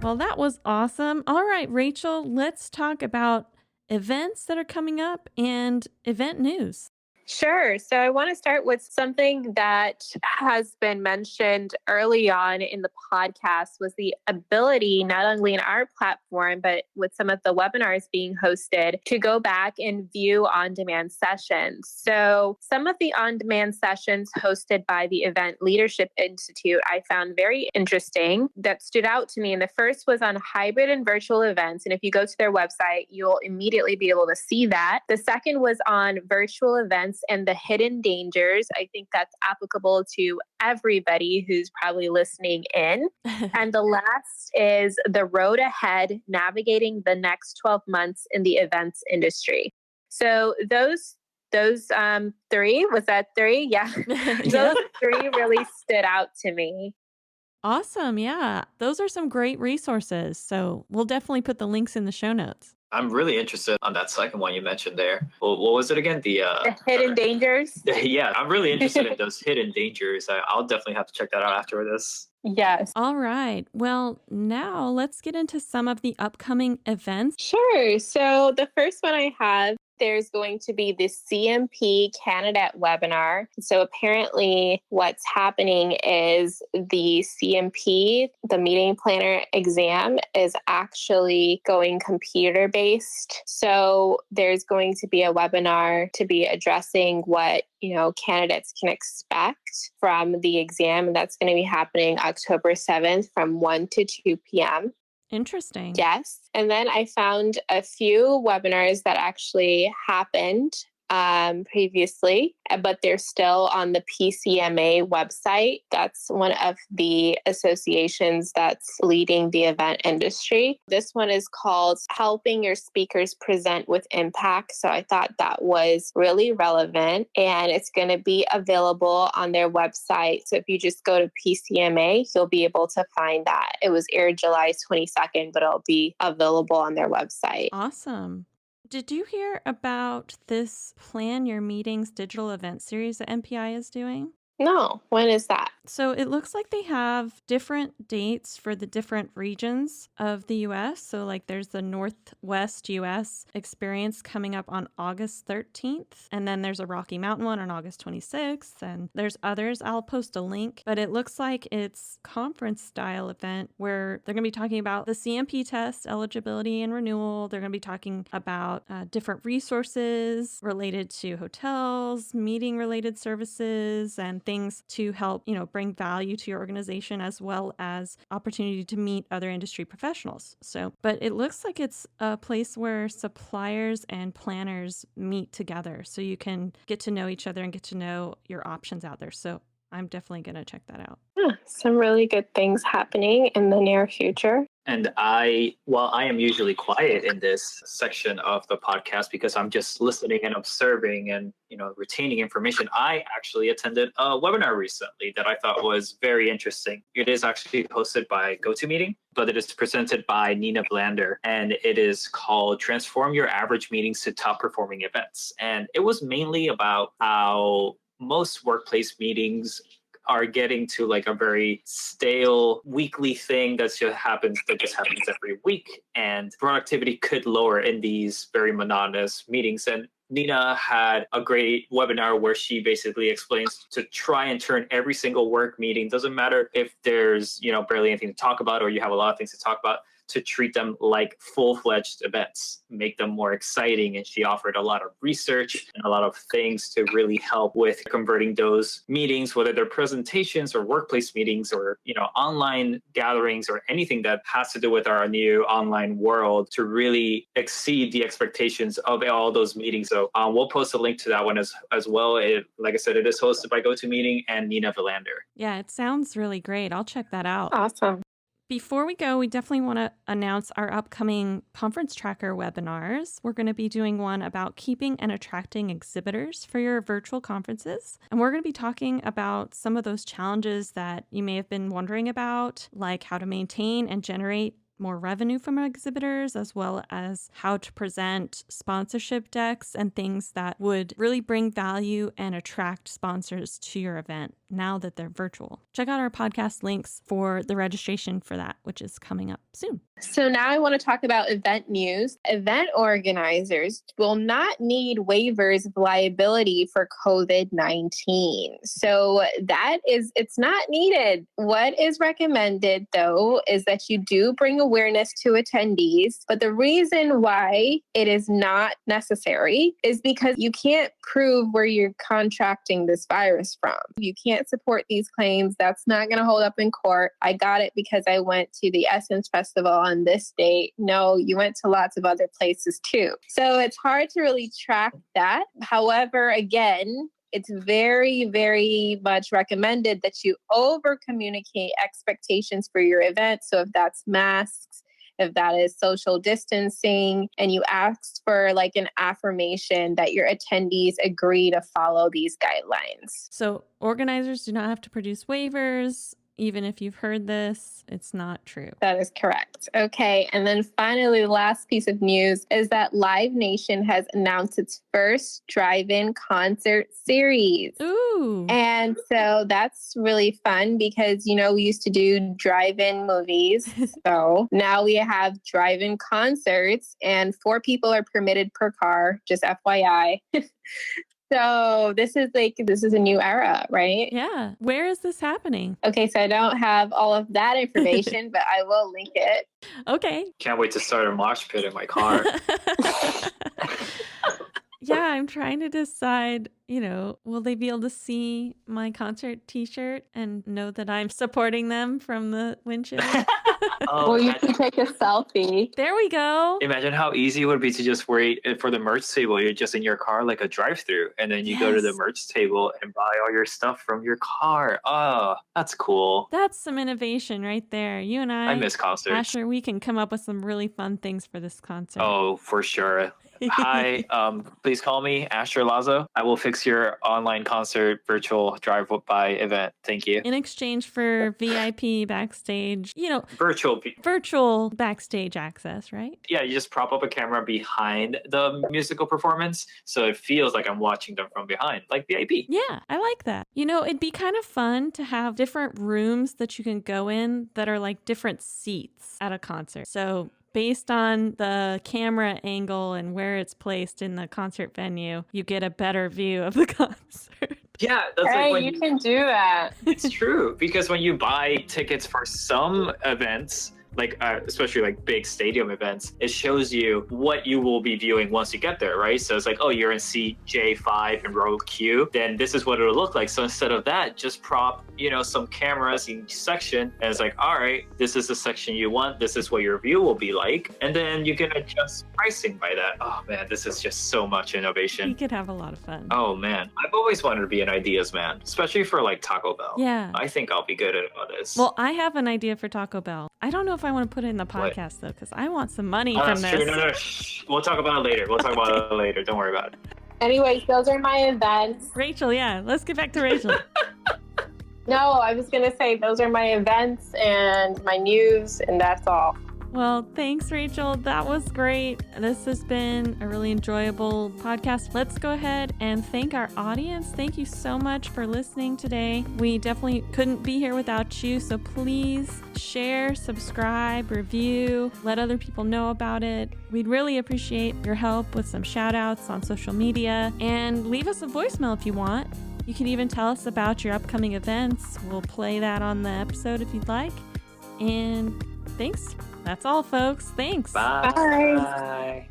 [SPEAKER 1] Well, that was awesome. All right, Rachel, let's talk about events that are coming up and event news.
[SPEAKER 3] Sure. So I want to start with something that has been mentioned early on in the podcast was the ability, not only in our platform, but with some of the webinars being hosted, to go back and view on-demand sessions. So some of the on-demand sessions hosted by the Event Leadership Institute, I found very interesting that stood out to me. And the first was on hybrid and virtual events. And if you go to their website, you'll immediately be able to see that. The second was on virtual events and the hidden dangers. I think that's applicable to everybody who's probably listening in. And the last is the road ahead, navigating the next 12 months in the events industry. So those three, was that three? Yeah. Those three really stood out to me.
[SPEAKER 1] Awesome. Yeah. Those are some great resources. So we'll definitely put the links in the show notes.
[SPEAKER 2] I'm really interested on that second one you mentioned there. Well, what was it again? The
[SPEAKER 3] hidden dangers.
[SPEAKER 2] Yeah, I'm really interested in those hidden dangers. I'll definitely have to check that out after this.
[SPEAKER 3] Yes.
[SPEAKER 1] All right. Well, now let's get into some of the upcoming events.
[SPEAKER 3] Sure. So the first one I have, there's going to be the CMP candidate webinar. So apparently what's happening is the CMP, the meeting planner exam, is actually going computer based. So there's going to be a webinar to be addressing what candidates can expect from the exam. And that's going to be happening October 7th from 1 to 2 p.m.
[SPEAKER 1] Interesting.
[SPEAKER 3] Yes. And then I found a few webinars that actually happened previously, but they're still on the PCMA website. That's one of the associations that's leading the event industry. This one is called Helping Your Speakers Present with Impact. So I thought that was really relevant, and it's going to be available on their website. So if you just go to PCMA, you'll be able to find that. It was aired July 22nd, but it'll be available on their website.
[SPEAKER 1] Awesome. Did you hear about this Plan Your Meetings digital event series that MPI is doing?
[SPEAKER 3] No. When is that?
[SPEAKER 1] So it looks like they have different dates for the different regions of the U.S. So like there's the Northwest U.S. experience coming up on August 13th. And then there's a Rocky Mountain one on August 26th. And there's others. I'll post a link. But it looks like it's conference style event where they're going to be talking about the CMP test, eligibility and renewal. They're going to be talking about different resources related to hotels, meeting related services, and things to help, bring value to your organization, as well as opportunity to meet other industry professionals. So, but it looks like it's a place where suppliers and planners meet together so you can get to know each other and get to know your options out there. So I'm definitely going to check that out.
[SPEAKER 3] Some really good things happening in the near future.
[SPEAKER 2] And while I am usually quiet in this section of the podcast because I'm just listening and observing and, retaining information, I actually attended a webinar recently that I thought was very interesting. It is actually hosted by GoToMeeting, but it is presented by Nina Blander, and it is called Transform Your Average Meetings to Top Performing Events. And it was mainly about how most workplace meetings are getting to like a very stale weekly thing that just happens every week, and productivity could lower in these very monotonous meetings. And Nina had a great webinar where she basically explains to try and turn every single work meeting, doesn't matter if there's, barely anything to talk about or you have a lot of things to talk about, to treat them like full-fledged events, make them more exciting. And she offered a lot of research and a lot of things to really help with converting those meetings, whether they're presentations or workplace meetings or, online gatherings or anything that has to do with our new online world, to really exceed the expectations of all those meetings. So we'll post a link to that one as well. Like I said, it is hosted by GoToMeeting and Nina Villander.
[SPEAKER 1] Yeah, it sounds really great. I'll check that out.
[SPEAKER 3] Awesome.
[SPEAKER 1] Before we go, we definitely want to announce our upcoming Conference Tracker webinars. We're going to be doing one about keeping and attracting exhibitors for your virtual conferences. And we're going to be talking about some of those challenges that you may have been wondering about, like how to maintain and generate more revenue from exhibitors, as well as how to present sponsorship decks and things that would really bring value and attract sponsors to your event now that they're virtual. Check out our podcast links for the registration for that, which is coming up soon.
[SPEAKER 3] So now I want to talk about event news. Event organizers will not need waivers of liability for COVID-19. So it's not needed. What is recommended, though, is that you do bring awareness to attendees. But the reason why it is not necessary is because you can't prove where you're contracting this virus from. You can't support these claims. That's not going to hold up in court. I got it because I went to the Essence Festival on this date. No, you went to lots of other places too. So it's hard to really track that. However, again, it's very, very much recommended that you over communicate expectations for your event. So if that's masks, if that is social distancing, and you ask for like an affirmation that your attendees agree to follow these guidelines.
[SPEAKER 1] So organizers do not have to produce waivers. Even if you've heard this, it's not true.
[SPEAKER 3] That is correct. Okay. And then finally, the last piece of news is that Live Nation has announced its first drive-in concert series.
[SPEAKER 1] Ooh.
[SPEAKER 3] And so that's really fun because, we used to do drive-in movies. So now we have drive-in concerts and 4 people are permitted per car, just FYI. So this is a new era, right?
[SPEAKER 1] Yeah. Where is this happening?
[SPEAKER 3] Okay, so I don't have all of that information, but I will link it.
[SPEAKER 1] Okay.
[SPEAKER 2] Can't wait to start a mosh pit in my car.
[SPEAKER 1] Yeah, I'm trying to decide, will they be able to see my concert t-shirt and know that I'm supporting them from the windshield?
[SPEAKER 3] Well, you can take a selfie.
[SPEAKER 1] There we go.
[SPEAKER 2] Imagine how easy it would be to just wait for the merch table. You're just in your car like a drive-through, and then you go to the merch table and buy all your stuff from your car. Oh, that's cool.
[SPEAKER 1] That's some innovation right there. You and
[SPEAKER 2] I miss concerts.
[SPEAKER 1] Asher, we can come up with some really fun things for this concert.
[SPEAKER 2] Oh, for sure. Hi, please call me Asher Lazo. I will fix your online concert virtual drive-by event. Thank you.
[SPEAKER 1] In exchange for VIP backstage,
[SPEAKER 2] virtual
[SPEAKER 1] backstage access, right?
[SPEAKER 2] Yeah, you just prop up a camera behind the musical performance, so it feels like I'm watching them from behind, like VIP.
[SPEAKER 1] Yeah, I like that. It'd be kind of fun to have different rooms that you can go in that are like different seats at a concert. So based on the camera angle and where it's placed in the concert venue, you get a better view of the concert.
[SPEAKER 2] Yeah, that's
[SPEAKER 3] hey,
[SPEAKER 2] like when
[SPEAKER 3] you can do that.
[SPEAKER 2] It's true, because when you buy tickets for some events, especially like big stadium events, it shows you what you will be viewing once you get there, right? So it's like, oh, you're in seat J5 in row Q, then this is what it'll look like. So instead of that, just prop, some cameras in each section, and it's like, all right, this is the section you want, this is what your view will be like, and then you can adjust pricing by that. Oh man, this is just so much innovation.
[SPEAKER 1] You could have a lot of fun.
[SPEAKER 2] Oh man, I've always wanted to be an ideas man, especially for like Taco Bell.
[SPEAKER 1] Yeah.
[SPEAKER 2] I think I'll be good at this.
[SPEAKER 1] Well, I have an idea for Taco Bell. I don't know if I want to put it in the podcast though, because I want some money from this.
[SPEAKER 2] True. No. Shh. We'll talk about it later. Don't worry about it.
[SPEAKER 3] Anyways, those are my events.
[SPEAKER 1] Rachel, yeah. Let's get back to Rachel.
[SPEAKER 3] No, I was going to say those are my events and my news, and that's all.
[SPEAKER 1] Well, thanks, Rachel. That was great. This has been a really enjoyable podcast. Let's go ahead and thank our audience. Thank you so much for listening today. We definitely couldn't be here without you, so please share, subscribe, review, let other people know about it. We'd really appreciate your help with some shout outs on social media, and leave us a voicemail if you want. You can even tell us about your upcoming events. We'll play that on the episode if you'd like. And thanks. That's all, folks. Thanks.
[SPEAKER 2] Bye.
[SPEAKER 3] Bye.
[SPEAKER 2] Bye.